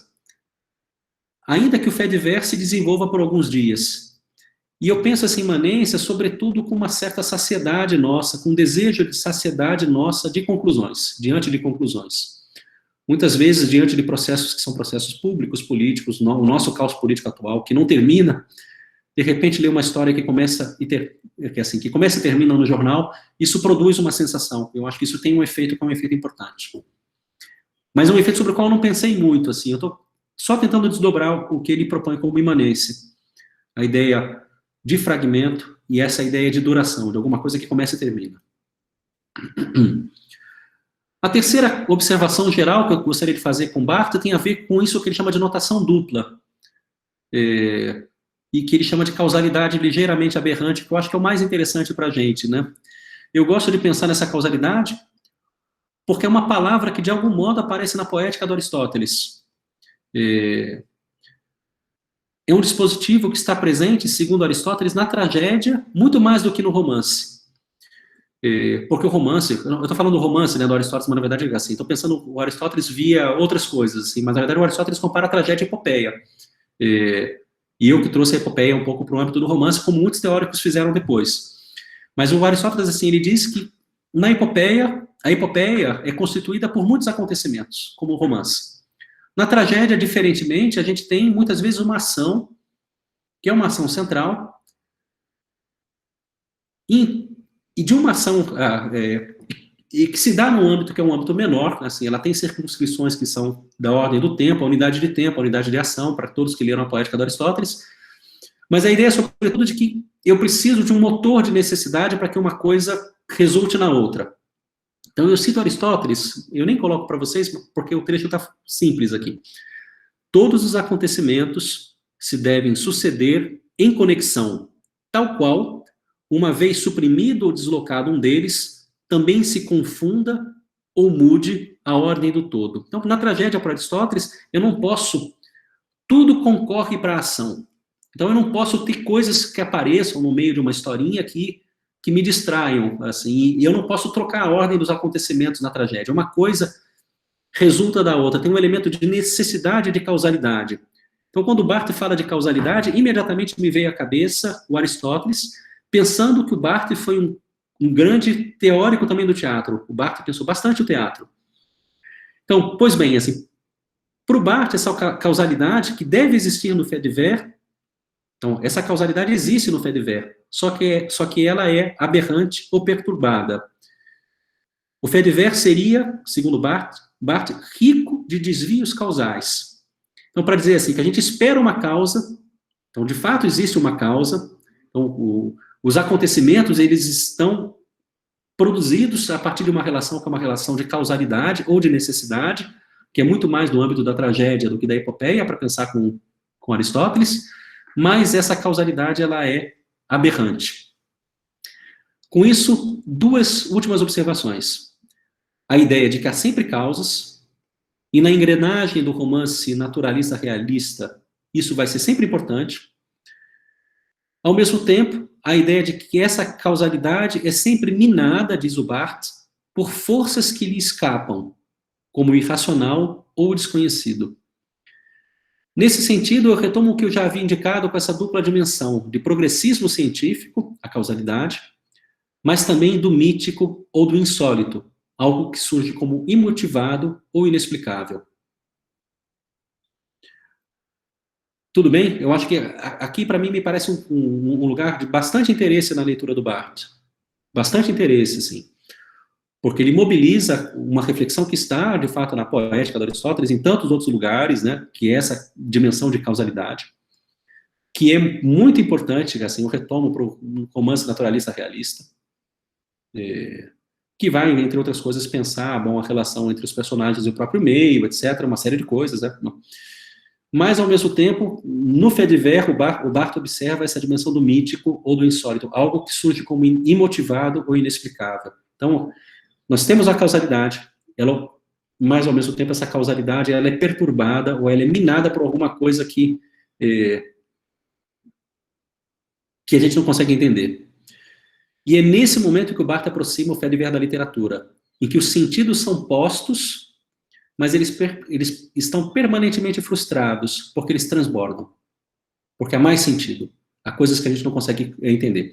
Ainda que o Fediver se desenvolva por alguns dias. E eu penso essa imanência, sobretudo, com uma certa saciedade nossa, com um desejo de saciedade nossa de conclusões, diante de conclusões. Muitas vezes, diante de processos que são processos públicos, políticos, o nosso caos político atual, que não termina, de repente lê uma história que começa que começa e termina no jornal, isso produz uma sensação. Eu acho que isso tem um efeito que é um efeito importante. Mas é um efeito sobre o qual eu não pensei muito, assim, eu estou só tentando desdobrar o que ele propõe como imanência. A ideia de fragmento e essa ideia de duração, de alguma coisa que começa e termina. A terceira observação geral que eu gostaria de fazer com Barthes tem a ver com isso que ele chama de notação dupla, e que ele chama de causalidade ligeiramente aberrante, que eu acho que é o mais interessante para a gente, né? Eu gosto de pensar nessa causalidade porque é uma palavra que, de algum modo, aparece na poética do Aristóteles. É um dispositivo que está presente, segundo Aristóteles, na tragédia, muito mais do que no romance. Porque o romance, eu estou falando do romance, né, do Aristóteles, mas na verdade é assim, estou pensando, o Aristóteles via outras coisas, assim, mas na verdade o Aristóteles compara a tragédia e a epopeia. E eu que trouxe a epopeia um pouco para o âmbito do romance, como muitos teóricos fizeram depois. Mas o Aristóteles, assim, ele diz que na epopeia, a epopeia é constituída por muitos acontecimentos, como o romance. Na tragédia, diferentemente, a gente tem muitas vezes uma ação, que é uma ação central, e de uma ação e que se dá num âmbito que é um âmbito menor, assim, ela tem circunscrições que são da ordem do tempo, a unidade de tempo, a unidade de ação, para todos que leram a poética do Aristóteles, mas a ideia é, sobretudo, de que eu preciso de um motor de necessidade para que uma coisa resulte na outra. Então, eu cito Aristóteles, eu nem coloco para vocês, porque o trecho está simples aqui. Todos os acontecimentos se devem suceder em conexão, tal qual, uma vez suprimido ou deslocado um deles, também se confunda ou mude a ordem do todo. Então, na tragédia para Aristóteles, eu não posso, tudo concorre para a ação. Então, eu não posso ter coisas que apareçam no meio de uma historinha que me distraiam, assim, e eu não posso trocar a ordem dos acontecimentos na tragédia. Uma coisa resulta da outra, tem um elemento de necessidade de causalidade. Então, quando Barthes fala de causalidade, imediatamente me veio à cabeça o Aristóteles, pensando que o Barthes foi um grande teórico também do teatro. O Barthes pensou bastante o teatro. Então, pois bem, assim, para o Barthes, essa causalidade que deve existir no Fediver, então, essa causalidade existe no Fediver, só que ela é aberrante ou perturbada. O Fediver seria, segundo Barthes, rico de desvios causais. Então, para dizer assim, que a gente espera uma causa, então, de fato, existe uma causa, então, os acontecimentos, eles estão produzidos a partir de uma relação que é uma relação de causalidade ou de necessidade, que é muito mais no âmbito da tragédia do que da epopeia, para pensar com Aristóteles, mas essa causalidade, ela é aberrante. Com isso, duas últimas observações. A ideia de que há sempre causas, e na engrenagem do romance naturalista realista, isso vai ser sempre importante. Ao mesmo tempo, a ideia de que essa causalidade é sempre minada, diz o Barthes, por forças que lhe escapam, como o irracional ou o desconhecido. Nesse sentido, eu retomo o que eu já havia indicado com essa dupla dimensão de progressismo científico, a causalidade, mas também do mítico ou do insólito, algo que surge como imotivado ou inexplicável. Tudo bem? Eu acho que aqui, para mim, me parece um lugar de bastante interesse na leitura do Barthes. Bastante interesse, sim. Porque ele mobiliza uma reflexão que está, de fato, na poética do Aristóteles, em tantos outros lugares, né, que é essa dimensão de causalidade, que é muito importante, assim, eu retomo para o romance naturalista realista, que vai, entre outras coisas, pensar, bom, a relação entre os personagens e o próprio meio, etc., uma série de coisas, né? Mas, ao mesmo tempo, no Fediver, o Barthes observa essa dimensão do mítico ou do insólito, algo que surge como imotivado ou inexplicável. Então, nós temos a causalidade, mas, ao mesmo tempo, essa causalidade ela é perturbada ou ela é minada por alguma coisa que que a gente não consegue entender. E é nesse momento que o Barthes aproxima o fait divers da literatura, em que os sentidos são postos, mas eles estão permanentemente frustrados, porque eles transbordam. Porque há mais sentido. Há coisas que a gente não consegue entender.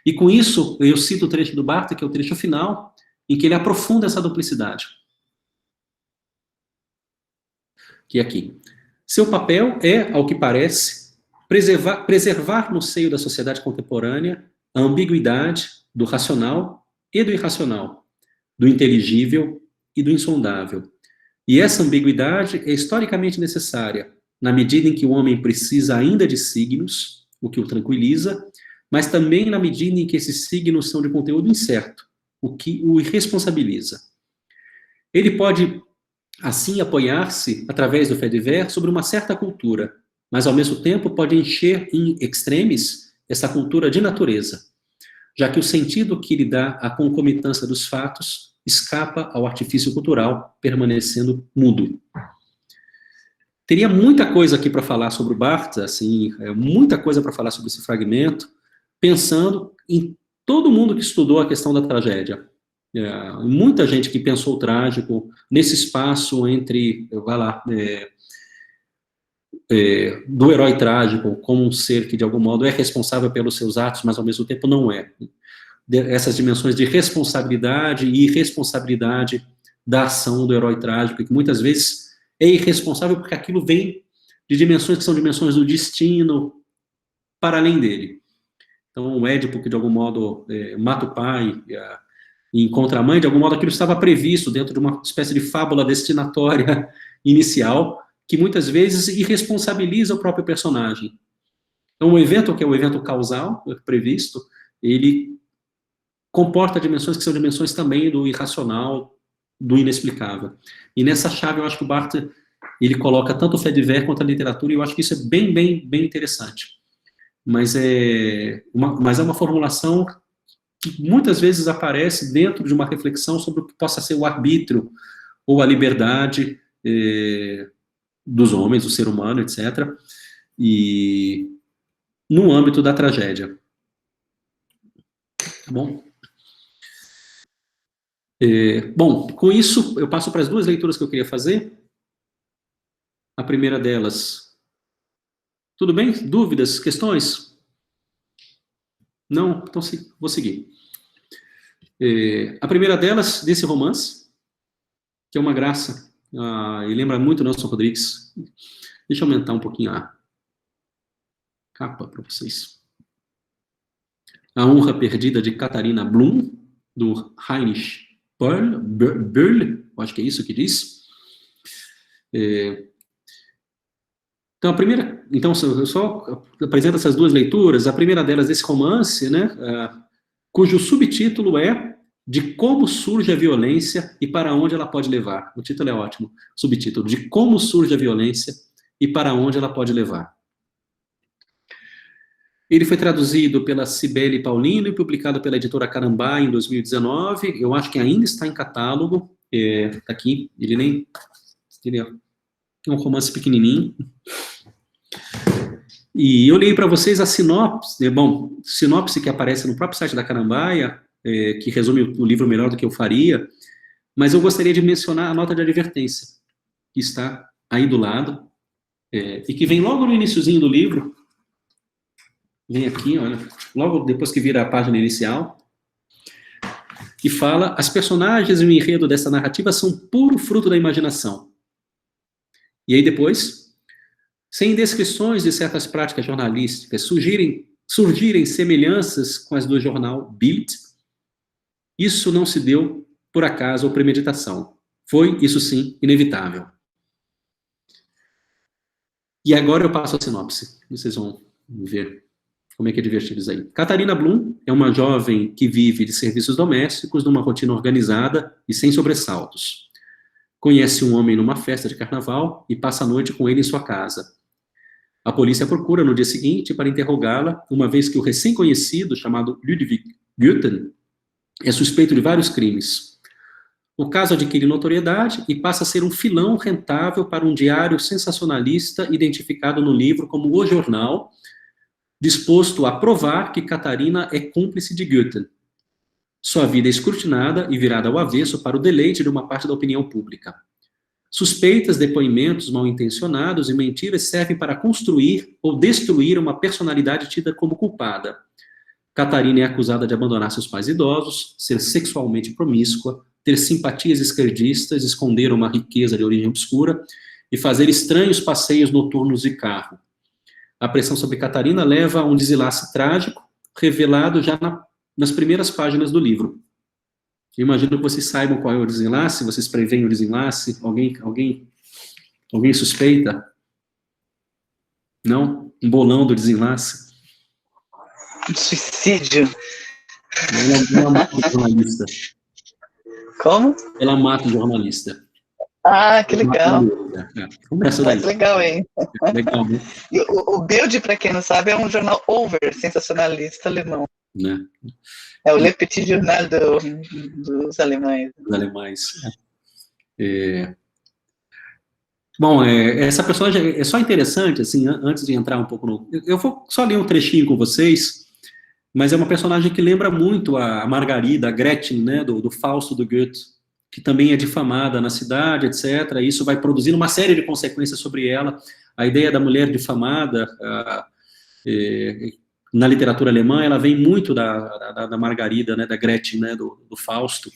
E com isso, eu cito o trecho do Barthes, que é o trecho final, em que ele aprofunda essa duplicidade. Que é aqui. Seu papel é, ao que parece, preservar no seio da sociedade contemporânea a ambiguidade do racional e do irracional, do inteligível e do insondável. E essa ambiguidade é historicamente necessária, na medida em que o homem precisa ainda de signos, o que o tranquiliza, mas também na medida em que esses signos são de conteúdo incerto, o que o irresponsabiliza. Ele pode, assim, apoiar-se, através do fait divers, sobre uma certa cultura, mas, ao mesmo tempo, pode encher em extremis essa cultura de natureza, já que o sentido que lhe dá a concomitância dos fatos escapa ao artifício cultural, permanecendo mudo. Teria muita coisa aqui para falar sobre o Barthes, assim, muita coisa para falar sobre esse fragmento, pensando em todo mundo que estudou a questão da tragédia. Muita gente que pensou o trágico nesse espaço entre, do herói trágico como um ser que, de algum modo, é responsável pelos seus atos, mas, ao mesmo tempo, não é. Essas dimensões de responsabilidade e irresponsabilidade da ação do herói trágico, que muitas vezes é irresponsável porque aquilo vem de dimensões que são dimensões do destino para além dele. Então, o Édipo, que de algum modo mata o pai e encontra a mãe, de algum modo aquilo estava previsto dentro de uma espécie de fábula destinatória inicial, que muitas vezes irresponsabiliza o próprio personagem. Então, o evento, que é o evento causal, previsto, ele comporta dimensões que são dimensões também do irracional, do inexplicável. E nessa chave, eu acho que o Barthes, ele coloca tanto o fait divers quanto a literatura, e eu acho que isso é bem interessante. Mas é uma formulação que muitas vezes aparece dentro de uma reflexão sobre o que possa ser o arbítrio ou a liberdade dos homens, do ser humano, etc., e no âmbito da tragédia. Tá bom? Bom, com isso, eu passo para as duas leituras que eu queria fazer. A primeira delas... Tudo bem? Dúvidas? Questões? Não? Então, vou seguir. A primeira delas, desse romance, que é uma graça, e lembra muito Nelson Rodrigues. Deixa eu aumentar um pouquinho a capa para vocês. A Honra Perdida, de Katharina Blum, do Heinrich Böll, acho que é isso que diz. Então, eu só apresento essas duas leituras. A primeira delas, desse romance, né, cujo subtítulo é De Como Surge a Violência e Para Onde Ela Pode Levar. O título é ótimo. Subtítulo: De Como Surge a Violência e Para Onde Ela Pode Levar. Ele foi traduzido pela Cibele Paulino e publicado pela editora Carambá em 2019. Eu acho que ainda está em catálogo. Está aqui. Ele é um romance pequenininho. E eu li para vocês a sinopse, sinopse que aparece no próprio site da Carambaia, que resume o livro melhor do que eu faria, mas eu gostaria de mencionar a nota de advertência, que está aí do lado, e que vem logo no iniciozinho do livro. Vem aqui, olha, logo depois que vira a página inicial, que fala: as personagens e o enredo dessa narrativa são puro fruto da imaginação. E aí depois, sem descrições de certas práticas jornalísticas surgirem semelhanças com as do jornal Bild, isso não se deu por acaso ou premeditação. Foi, isso sim, inevitável. E agora eu passo a sinopse. Vocês vão ver como é que é divertido isso aí. Katharina Blum é uma jovem que vive de serviços domésticos numa rotina organizada e sem sobressaltos. Conhece um homem numa festa de carnaval e passa a noite com ele em sua casa. A polícia procura no dia seguinte para interrogá-la, uma vez que o recém-conhecido, chamado Ludwig Götten, é suspeito de vários crimes. O caso adquire notoriedade e passa a ser um filão rentável para um diário sensacionalista identificado no livro como O Jornal, disposto a provar que Catarina é cúmplice de Goethe. Sua vida é escrutinada e virada ao avesso para o deleite de uma parte da opinião pública. Suspeitas, depoimentos mal-intencionados e mentiras servem para construir ou destruir uma personalidade tida como culpada. Catarina é acusada de abandonar seus pais idosos, ser sexualmente promíscua, ter simpatias esquerdistas, esconder uma riqueza de origem obscura e fazer estranhos passeios noturnos de carro. A pressão sobre Catarina leva a um desenlace trágico, revelado já nas primeiras páginas do livro. Eu imagino que vocês saibam qual é o desenlace, vocês preveem o desenlace? Alguém suspeita? Não? Um bolão do desenlace? Suicídio. Ela mata o jornalista. Como? Ela mata o jornalista. Ah, que legal. Começa daí. Mas legal, hein? Legal, né? E o Bild, para quem não sabe, é um jornal sensacionalista alemão. Né? É o Le Petit Journal dos alemães. Dos alemães. Bom, essa personagem é só interessante, assim, antes de entrar um pouco no... Eu vou só ler um trechinho com vocês, mas é uma personagem que lembra muito a Margarida, a Gretchen, né, do Fausto do Goethe, que também é difamada na cidade, etc. E isso vai produzindo uma série de consequências sobre ela. A ideia da mulher difamada... na literatura alemã, ela vem muito da Margarida, né, da Gretchen, né, do Fausto,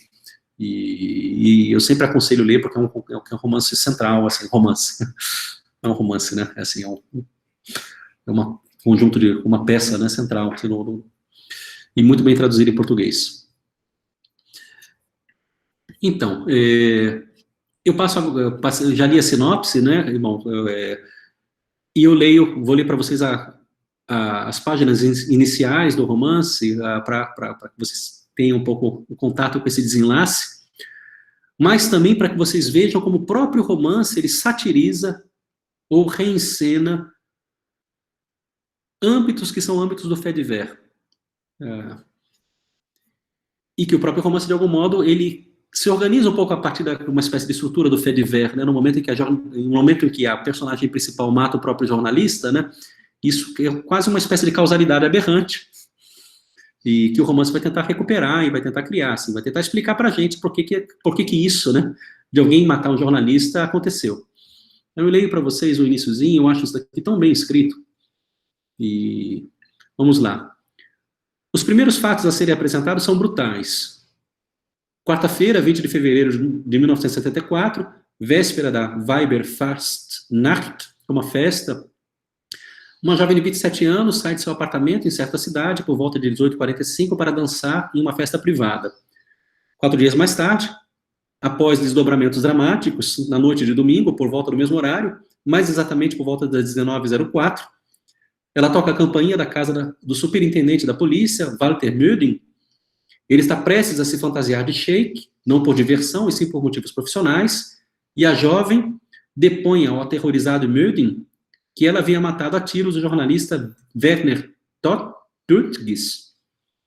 e eu sempre aconselho ler, porque é um romance central, assim, é um romance, né, assim, é um conjunto de, uma peça, né, central, assim, e muito bem traduzido em português. Então, eu já li a sinopse, né, irmão, e vou ler para vocês as páginas iniciais do romance, para que vocês tenham um pouco o contato com esse desenlace, mas também para que vocês vejam como o próprio romance ele satiriza ou reencena âmbitos que são âmbitos do fait divers. E que o próprio romance, de algum modo, ele se organiza um pouco a partir de uma espécie de estrutura do fait divers, né? No momento em que a personagem principal mata o próprio jornalista, né? Isso é quase uma espécie de causalidade aberrante, e que o romance vai tentar recuperar e vai tentar criar, assim, vai tentar explicar pra gente por que isso, né, de alguém matar um jornalista aconteceu. Eu leio para vocês o iniciozinho, eu acho isso daqui tão bem escrito, e vamos lá. Os primeiros fatos a serem apresentados são brutais. Quarta-feira, 20 de fevereiro de 1974, véspera da Weiberfastnacht, uma festa. Uma jovem de 27 anos sai de seu apartamento em certa cidade por volta de 18h45 para dançar em uma festa privada. 4 dias mais tarde, após desdobramentos dramáticos, na noite de domingo, por volta do mesmo horário, mais exatamente por volta das 19h04, ela toca a campainha da casa do superintendente da polícia, Walter Möding. Ele está prestes a se fantasiar de sheik, não por diversão, e sim por motivos profissionais, e a jovem depõe ao aterrorizado Möding que ela havia matado a tiros o jornalista Werner Dürtges,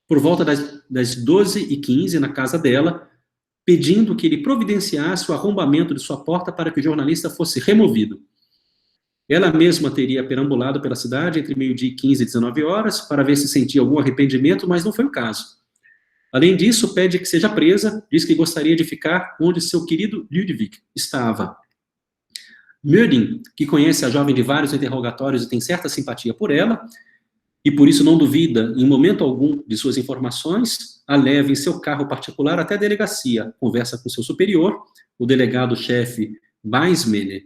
por volta das 12h15 na casa dela, pedindo que ele providenciasse o arrombamento de sua porta para que o jornalista fosse removido. Ela mesma teria perambulado pela cidade entre meio-dia e 15 e 19 horas para ver se sentia algum arrependimento, mas não foi o caso. Além disso, pede que seja presa, diz que gostaria de ficar onde seu querido Ludwig estava. Möding, que conhece a jovem de vários interrogatórios e tem certa simpatia por ela, e por isso não duvida em momento algum de suas informações, a leva em seu carro particular até a delegacia, conversa com seu superior, o delegado-chefe Weismann,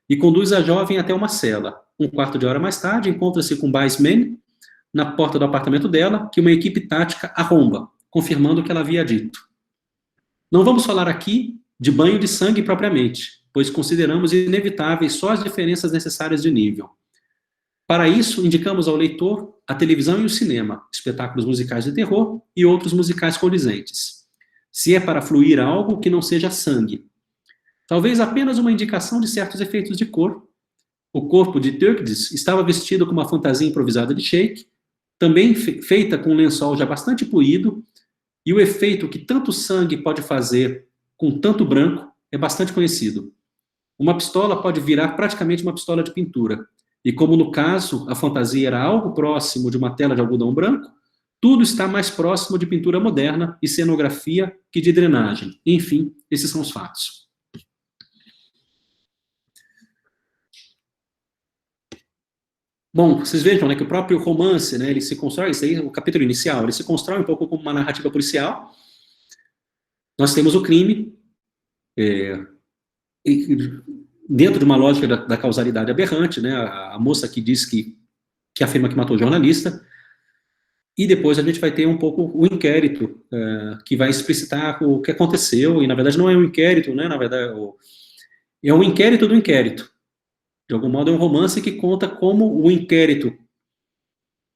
e conduz a jovem até uma cela. Um quarto de hora mais tarde, encontra-se com Weismann na porta do apartamento dela, que uma equipe tática arromba, confirmando o que ela havia dito. Não vamos falar aqui de banho de sangue propriamente, pois consideramos inevitáveis só as diferenças necessárias de nível. Para isso, indicamos ao leitor a televisão e o cinema, espetáculos musicais de terror e outros musicais condizentes. Se é para fluir algo que não seja sangue. Talvez apenas uma indicação de certos efeitos de cor. O corpo de Dürtges estava vestido com uma fantasia improvisada de sheik, também feita com um lençol já bastante poído, e o efeito que tanto sangue pode fazer com tanto branco é bastante conhecido. Uma pistola pode virar praticamente uma pistola de pintura, E como no caso, a fantasia era algo próximo de uma tela de algodão branco, tudo está mais próximo de pintura moderna e cenografia que de drenagem. Enfim, esses são os fatos. Bom, vocês vejam, né, que o próprio romance, né, ele se constrói, isso aí, o capítulo inicial, ele se constrói um pouco como uma narrativa policial. Nós temos o crime, dentro de uma lógica da causalidade aberrante, né, a moça que diz que afirma que matou o jornalista, e depois a gente vai ter um pouco o inquérito, que vai explicitar o que aconteceu, e na verdade não é um inquérito, né, na verdade é um inquérito do inquérito. De algum modo é um romance que conta como o inquérito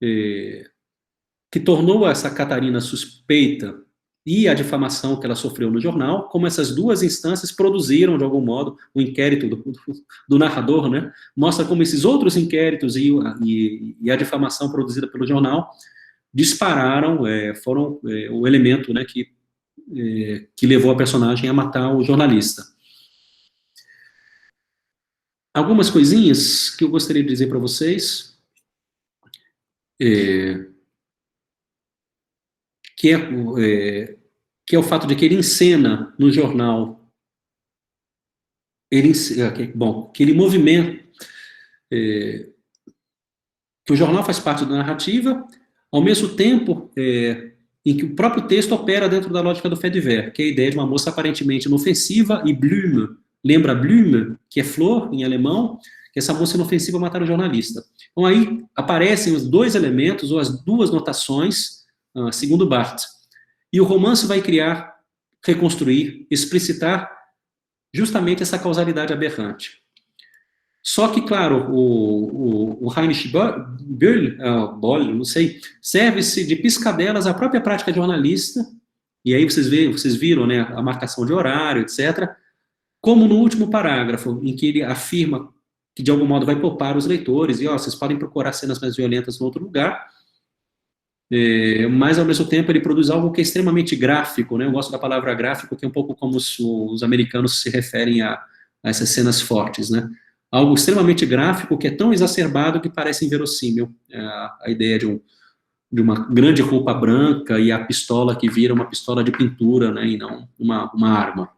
que tornou essa Catarina suspeita e a difamação que ela sofreu no jornal, como essas duas instâncias produziram, de algum modo, o inquérito do narrador, né? Mostra como esses outros inquéritos e a difamação produzida pelo jornal dispararam, foram o elemento, né, que levou a personagem a matar o jornalista. Algumas coisinhas que eu gostaria de dizer para vocês, que é o fato de que ele encena no jornal, que ele movimenta, que o jornal faz parte da narrativa, ao mesmo tempo em que o próprio texto opera dentro da lógica do fait divers, que é a ideia de uma moça aparentemente inofensiva e Blume, lembra Blume, que é flor em alemão, que essa moça inofensiva matar o jornalista. Então aí aparecem os dois elementos, ou as duas notações, segundo Barthes. E o romance vai criar, reconstruir, explicitar justamente essa causalidade aberrante. Só que, claro, o Heinrich Böll, não sei, serve-se de piscadelas à própria prática jornalista, e aí vocês viram, né, a marcação de horário, etc., como no último parágrafo, em que ele afirma que, de algum modo, vai poupar os leitores, e, vocês podem procurar cenas mais violentas em outro lugar, mas, ao mesmo tempo, ele produz algo que é extremamente gráfico, né? Eu gosto da palavra gráfico, que é um pouco como os americanos se referem a essas cenas fortes, né? Algo extremamente gráfico, que é tão exacerbado que parece inverossímil. A ideia de uma grande roupa branca e a pistola que vira uma pistola de pintura, né? E não uma arma.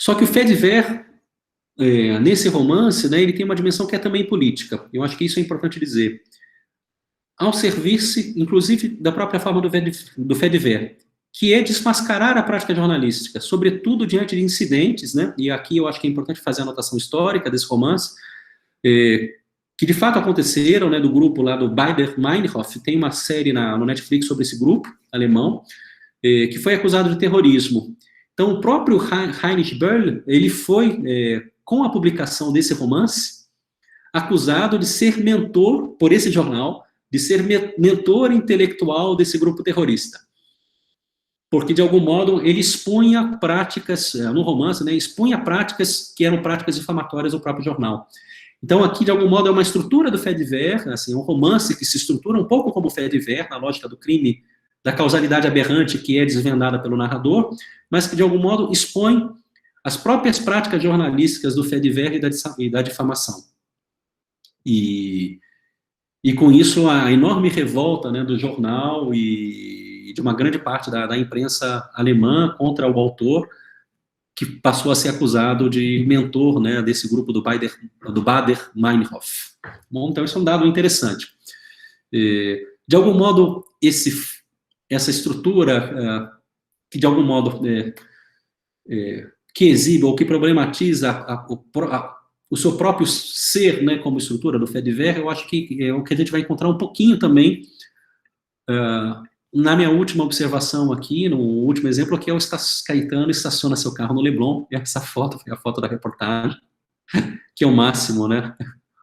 Só que o fait divers, nesse romance, né, ele tem uma dimensão que é também política. Eu acho que isso é importante dizer. Ao servir-se, inclusive, da própria forma do fait divers, que é desmascarar a prática jornalística, sobretudo diante de incidentes, né, e aqui eu acho que é importante fazer a anotação histórica desse romance, que de fato aconteceram, né, do grupo lá do Baader-Meinhof, tem uma série no Netflix sobre esse grupo alemão, que foi acusado de terrorismo. Então, o próprio Heinrich Böll, ele foi, com a publicação desse romance, acusado de ser mentor, por esse jornal, de ser mentor intelectual desse grupo terrorista. Porque, de algum modo, ele expunha práticas, no romance, né, expunha práticas que eram práticas difamatórias do próprio jornal. Então, aqui, de algum modo, é uma estrutura do fait divers, assim, um romance que se estrutura um pouco como o fait divers, na lógica do crime, da causalidade aberrante que é desvendada pelo narrador, mas que, de algum modo, expõe as próprias práticas jornalísticas do fait divers e da difamação. E com isso, a enorme revolta, né, do jornal e de uma grande parte da imprensa alemã contra o autor, que passou a ser acusado de mentor, né, desse grupo do Baader-Meinhof. Bom, então, isso é um dado interessante. De algum modo, essa estrutura, que de algum modo que exibe ou que problematiza o seu próprio ser, né, como estrutura do fait divers, eu acho que é o que a gente vai encontrar um pouquinho também na minha última observação aqui, no último exemplo, que é o Caetano estaciona seu carro no Leblon, e essa foto foi a foto da reportagem, que é o máximo, né,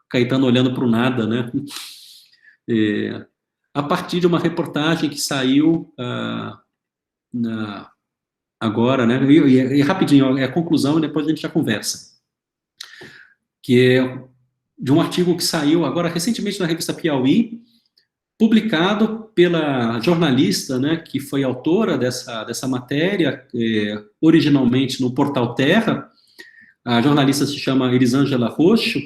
Caetano olhando para o nada, né, a partir de uma reportagem que saiu agora, né, e rapidinho, é a conclusão, e depois a gente já conversa, que é de um artigo que saiu agora recentemente na revista Piauí, publicado pela jornalista, né, que foi autora dessa matéria, originalmente no portal Terra. A jornalista se chama Elisângela Roxo,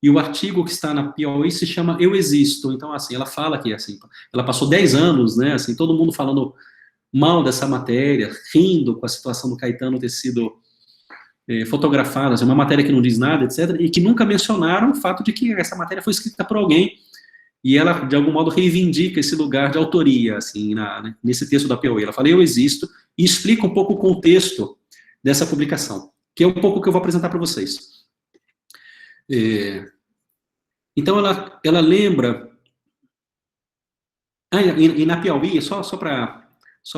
e o artigo que está na Piauí se chama Eu Existo. Então, assim, ela fala que, assim, ela passou 10 anos, né, assim, todo mundo falando mal dessa matéria, rindo com a situação do Caetano ter sido fotografada, assim, uma matéria que não diz nada, etc., e que nunca mencionaram o fato de que essa matéria foi escrita por alguém, e ela, de algum modo, reivindica esse lugar de autoria, assim, nesse texto da Piauí. Ela fala, eu existo, e explica um pouco o contexto dessa publicação, que é um pouco o que eu vou apresentar para vocês. Então, ela lembra... e na Piauí, só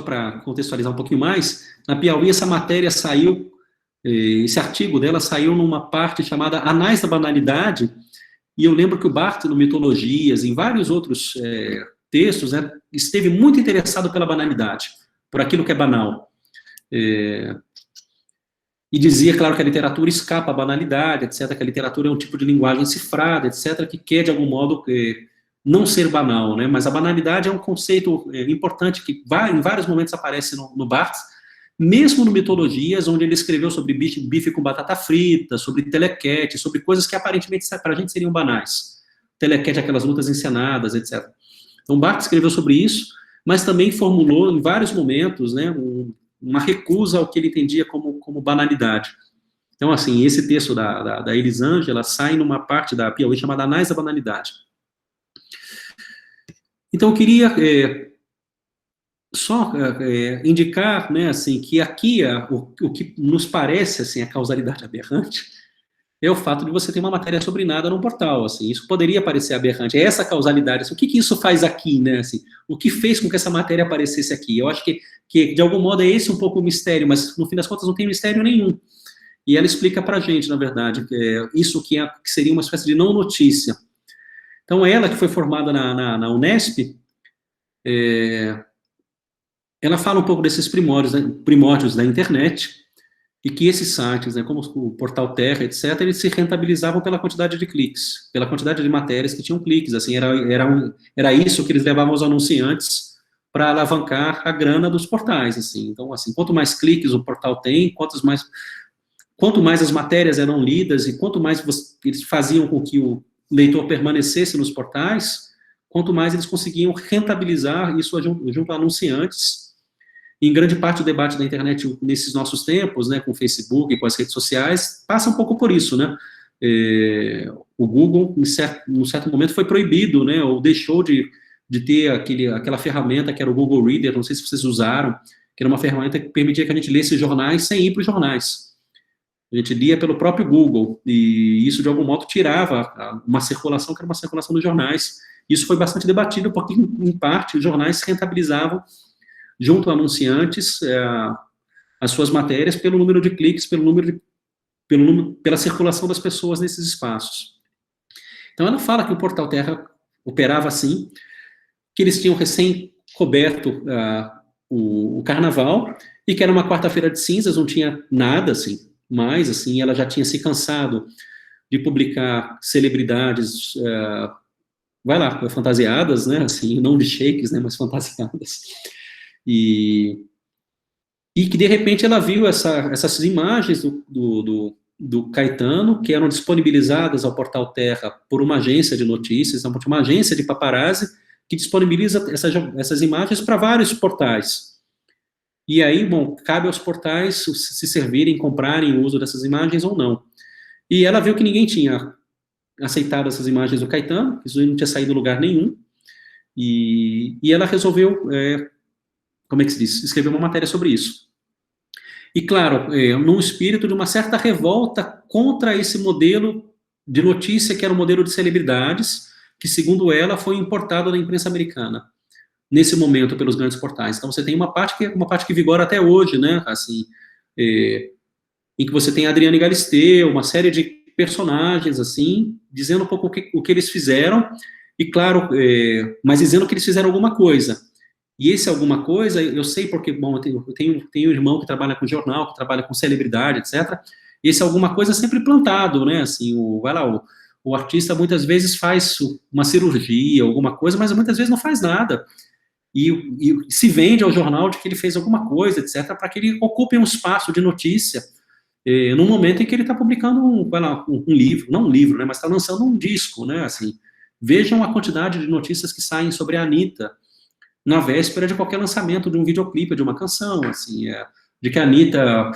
para contextualizar um pouquinho mais, na Piauí essa matéria saiu, esse artigo dela saiu numa parte chamada Anais da Banalidade, e eu lembro que o Barthes, no Mitologias, em vários outros textos, né, esteve muito interessado pela banalidade, por aquilo que é banal. E dizia, claro, que a literatura escapa à banalidade, etc., que a literatura é um tipo de linguagem cifrada, etc., que quer, de algum modo, não ser banal, né? Mas a banalidade é um conceito importante que em vários momentos aparece no Barthes, mesmo no Mitologias, onde ele escreveu sobre bife com batata frita, sobre telequete, sobre coisas que aparentemente para a gente seriam banais. Telequete, aquelas lutas encenadas, etc. Então, Barthes escreveu sobre isso, mas também formulou em vários momentos, né, uma recusa ao que ele entendia como banalidade. Então, assim, esse texto da Elisângela sai numa parte da Piauí chamada Anais da Banalidade. Então, eu queria só indicar, né, assim, que aqui o que nos parece, assim, a causalidade aberrante é o fato de você ter uma matéria sobre nada num portal, assim, isso poderia parecer aberrante, é essa causalidade, assim, o que isso faz aqui, né, assim, o que fez com que essa matéria aparecesse aqui? Eu acho que de algum modo é esse um pouco o mistério, mas no fim das contas não tem mistério nenhum. E ela explica pra gente, na verdade, isso que seria uma espécie de não notícia. Então, ela que foi formada na Unesp, ela fala um pouco desses primórdios da internet, e que esses sites, né, como o Portal Terra, etc., eles se rentabilizavam pela quantidade de cliques, pela quantidade de matérias que tinham cliques, assim, era isso que eles levavam aos anunciantes para alavancar a grana dos portais, assim. Então, assim, quanto mais cliques o portal tem, quanto mais as matérias eram lidas, e quanto mais eles faziam com que o leitor permanecesse nos portais, quanto mais eles conseguiam rentabilizar isso junto a anunciantes. Em grande parte do debate da internet nesses nossos tempos, né, com o Facebook, com as redes sociais, passa um pouco por isso, né? O Google, num certo momento, foi proibido, né, ou deixou de ter aquela ferramenta que era o Google Reader, não sei se vocês usaram, que era uma ferramenta que permitia que a gente lesse jornais sem ir para os jornais. A gente lia pelo próprio Google, e isso, de algum modo, tirava uma circulação, que era uma circulação dos jornais. Isso foi bastante debatido, porque, em parte, os jornais rentabilizavam junto a anunciantes, as suas matérias pelo número de cliques, pela circulação das pessoas nesses espaços. Então, ela fala que o Portal Terra operava assim, que eles tinham recém-coberto o carnaval, e que era uma quarta-feira de cinzas, não tinha nada, assim, mais, assim, ela já tinha se cansado de publicar celebridades, fantasiadas, né, assim, não de shakes, né, mas fantasiadas. E que, de repente, ela viu essas imagens do Caetano, que eram disponibilizadas ao Portal Terra por uma agência de notícias, uma agência de paparazzi, que disponibiliza essas imagens para vários portais. E aí, bom, cabe aos portais se servirem, comprarem o uso dessas imagens ou não. E ela viu que ninguém tinha aceitado essas imagens do Caetano, que isso não tinha saído em lugar nenhum, e ela resolveu... como é que se diz? Escrever uma matéria sobre isso. E, claro, num espírito de uma certa revolta contra esse modelo de notícia, que era um modelo de celebridades, que, segundo ela, foi importado da imprensa americana, nesse momento, pelos grandes portais. Então, você tem uma parte que vigora até hoje, né, assim, em que você tem a Adriane Galisteu, uma série de personagens, assim, dizendo um pouco o que eles fizeram, e, claro, mas dizendo que eles fizeram alguma coisa. E esse alguma coisa, eu sei porque, bom, eu tenho um irmão que trabalha com jornal, que trabalha com celebridade, etc. Esse alguma coisa é sempre plantado, né, assim, o artista muitas vezes faz uma cirurgia, alguma coisa, mas muitas vezes não faz nada. E se vende ao jornal de que ele fez alguma coisa, etc., para que ele ocupe um espaço de notícia no momento em que ele está publicando um livro, não um livro, né, mas está lançando um disco, né, assim. Vejam a quantidade de notícias que saem sobre a Anitta na véspera de qualquer lançamento de um videoclipe, de uma canção, assim, de que a Anitta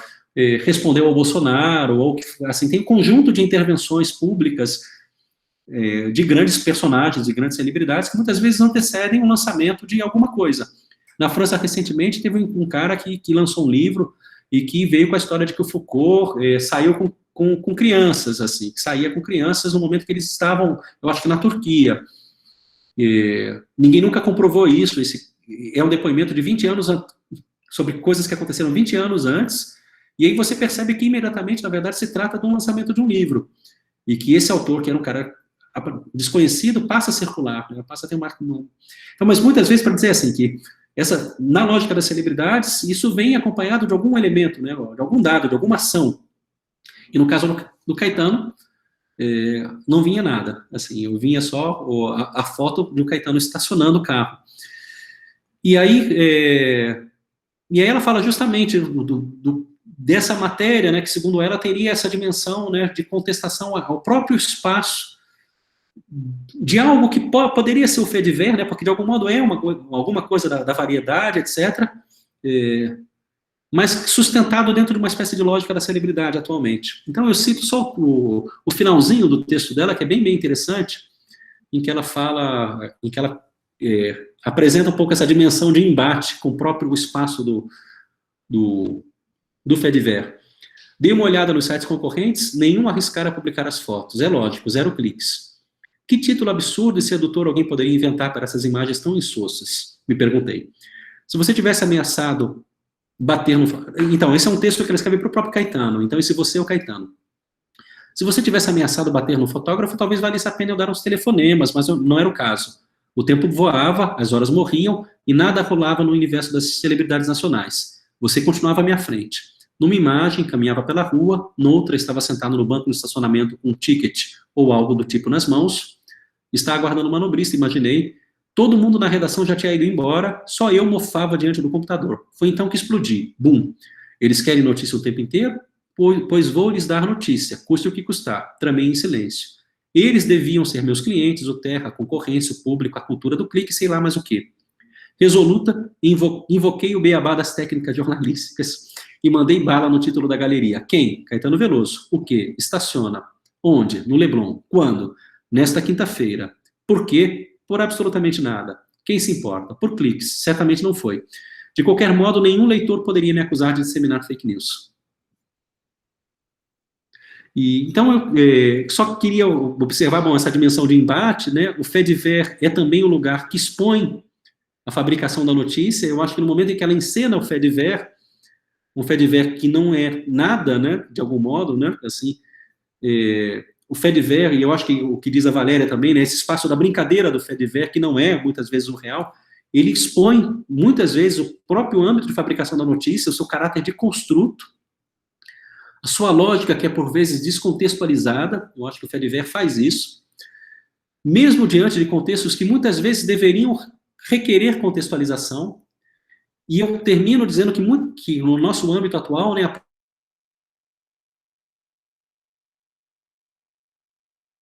respondeu ao Bolsonaro, ou que, assim, tem um conjunto de intervenções públicas de grandes personagens, de grandes celebridades, que muitas vezes antecedem o lançamento de alguma coisa. Na França, recentemente, teve um cara que lançou um livro e que veio com a história de que o Foucault saiu com crianças, assim, que saía com crianças no momento que eles estavam, eu acho que na Turquia. Ninguém nunca comprovou isso, esse é um depoimento de 20 anos sobre coisas que aconteceram 20 anos antes, e aí você percebe que imediatamente, na verdade, se trata de um lançamento de um livro, e que esse autor, que era um cara desconhecido, passa a circular, né, passa a ter um marco. Então, mas muitas vezes, para dizer assim, que na lógica das celebridades, isso vem acompanhado de algum elemento, né, de algum dado, de alguma ação. E no caso do Caetano, não vinha nada, assim, eu vinha só a foto do Caetano estacionando o carro. E aí ela fala justamente dessa matéria, né, que segundo ela teria essa dimensão, né, de contestação ao próprio espaço de algo que poderia ser o fait divers, né, porque de algum modo é alguma coisa da variedade, etc., mas sustentado dentro de uma espécie de lógica da celebridade atualmente. Então eu cito só o finalzinho do texto dela, que é bem, bem interessante, em que ela fala, em que ela apresenta um pouco essa dimensão de embate com o próprio espaço do fait divers. Dei uma olhada nos sites concorrentes, nenhum arriscara publicar as fotos, é lógico, 0 cliques. Que título absurdo e sedutor alguém poderia inventar para essas imagens tão insossas? Me perguntei. Se você tivesse ameaçado bater no... Então, esse é um texto que ela escreve para o próprio Caetano. Então, esse você é o Caetano. Se você tivesse ameaçado bater no fotógrafo, talvez valesse a pena eu dar uns telefonemas, mas não era o caso. O tempo voava, as horas morriam e nada rolava no universo das celebridades nacionais. Você continuava à minha frente. Numa imagem, caminhava pela rua, noutra, estava sentado no banco do estacionamento com um ticket ou algo do tipo nas mãos. Está aguardando o manobrista, imaginei. Todo mundo na redação já tinha ido embora, só eu mofava diante do computador. Foi então que explodi. Bum! Eles querem notícia o tempo inteiro? Pois vou lhes dar notícia, custe o que custar. Tramei em silêncio. Eles deviam ser meus clientes, o terra, a concorrência, o público, a cultura do clique, sei lá mais o quê. Resoluta, invoquei o beabá das técnicas jornalísticas e mandei bala no título da galeria. Quem? Caetano Veloso. O quê? Estaciona. Onde? No Leblon. Quando? Nesta quinta-feira. Por quê? Por absolutamente nada. Quem se importa? Por cliques. Certamente não foi. De qualquer modo, nenhum leitor poderia me acusar de disseminar fake news. Então, eu só queria observar, bom, essa dimensão de embate, né? O fait divers é também o lugar que expõe a fabricação da notícia. Eu acho que no momento em que ela encena o fait divers, um fait divers que não é nada, né? De algum modo, né? Assim, o fait divers, e eu acho que o que diz a Valéria também, né? Esse espaço da brincadeira do fait divers, que não é, muitas vezes, o real, ele expõe, muitas vezes, o próprio âmbito de fabricação da notícia, o seu caráter de construto, a sua lógica, que é por vezes descontextualizada. Eu acho que o fait divers faz isso, mesmo diante de contextos que muitas vezes deveriam requerer contextualização. E eu termino dizendo que no nosso âmbito atual, né,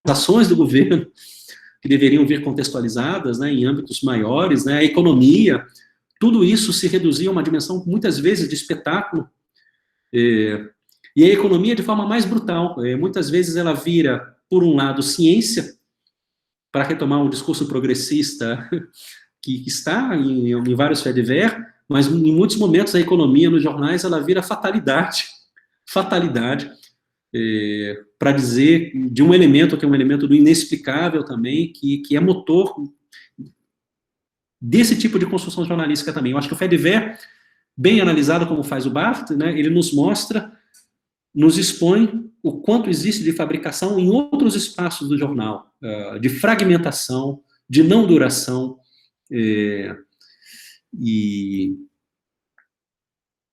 as ações do governo, que deveriam vir contextualizadas, né, em âmbitos maiores, né, a economia, tudo isso se reduzia a uma dimensão, muitas vezes, de espetáculo. E a economia de forma mais brutal. Muitas vezes ela vira, por um lado, ciência, para retomar o discurso progressista que está em vários faits divers, mas em muitos momentos a economia nos jornais ela vira fatalidade, para dizer de um elemento que é um elemento do inexplicável também, que é motor desse tipo de construção jornalística também. Eu acho que o fait divers, bem analisado como faz o Barthes, né, ele nos mostra, nos expõe o quanto existe de fabricação em outros espaços do jornal, de fragmentação, de não duração, e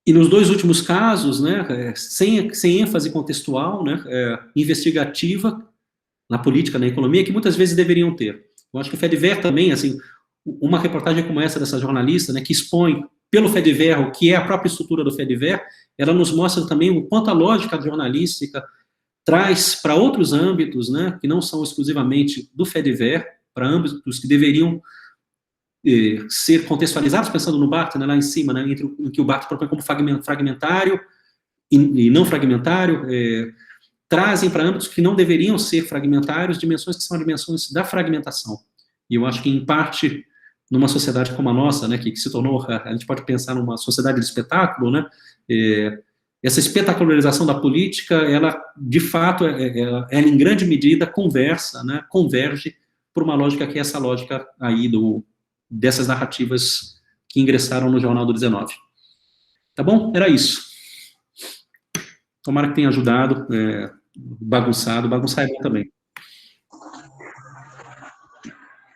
nos dois últimos casos, né, sem ênfase contextual, né, investigativa, na política, na economia, que muitas vezes deveriam ter. Eu acho que o fait divers também, assim, uma reportagem como essa dessa jornalista, né, que expõe pelo Fediver, o que é a própria estrutura do Fediver, ela nos mostra também o quanto a lógica jornalística traz para outros âmbitos, né, que não são exclusivamente do Fediver, para âmbitos que deveriam ser contextualizados, pensando no Barthes, né, lá em cima, né, entre o que o Barthes propõe como fragmentário e não fragmentário, trazem para âmbitos que não deveriam ser fragmentários, dimensões que são dimensões da fragmentação. E eu acho que, em parte, numa sociedade como a nossa, né, que se tornou, a gente pode pensar numa sociedade de espetáculo, né, essa espetacularização da política, ela, de fato, ela em grande medida converge por uma lógica que é essa lógica aí dessas narrativas que ingressaram no Jornal do 19. Tá bom? Era isso. Tomara que tenha ajudado, bagunçado é bom também.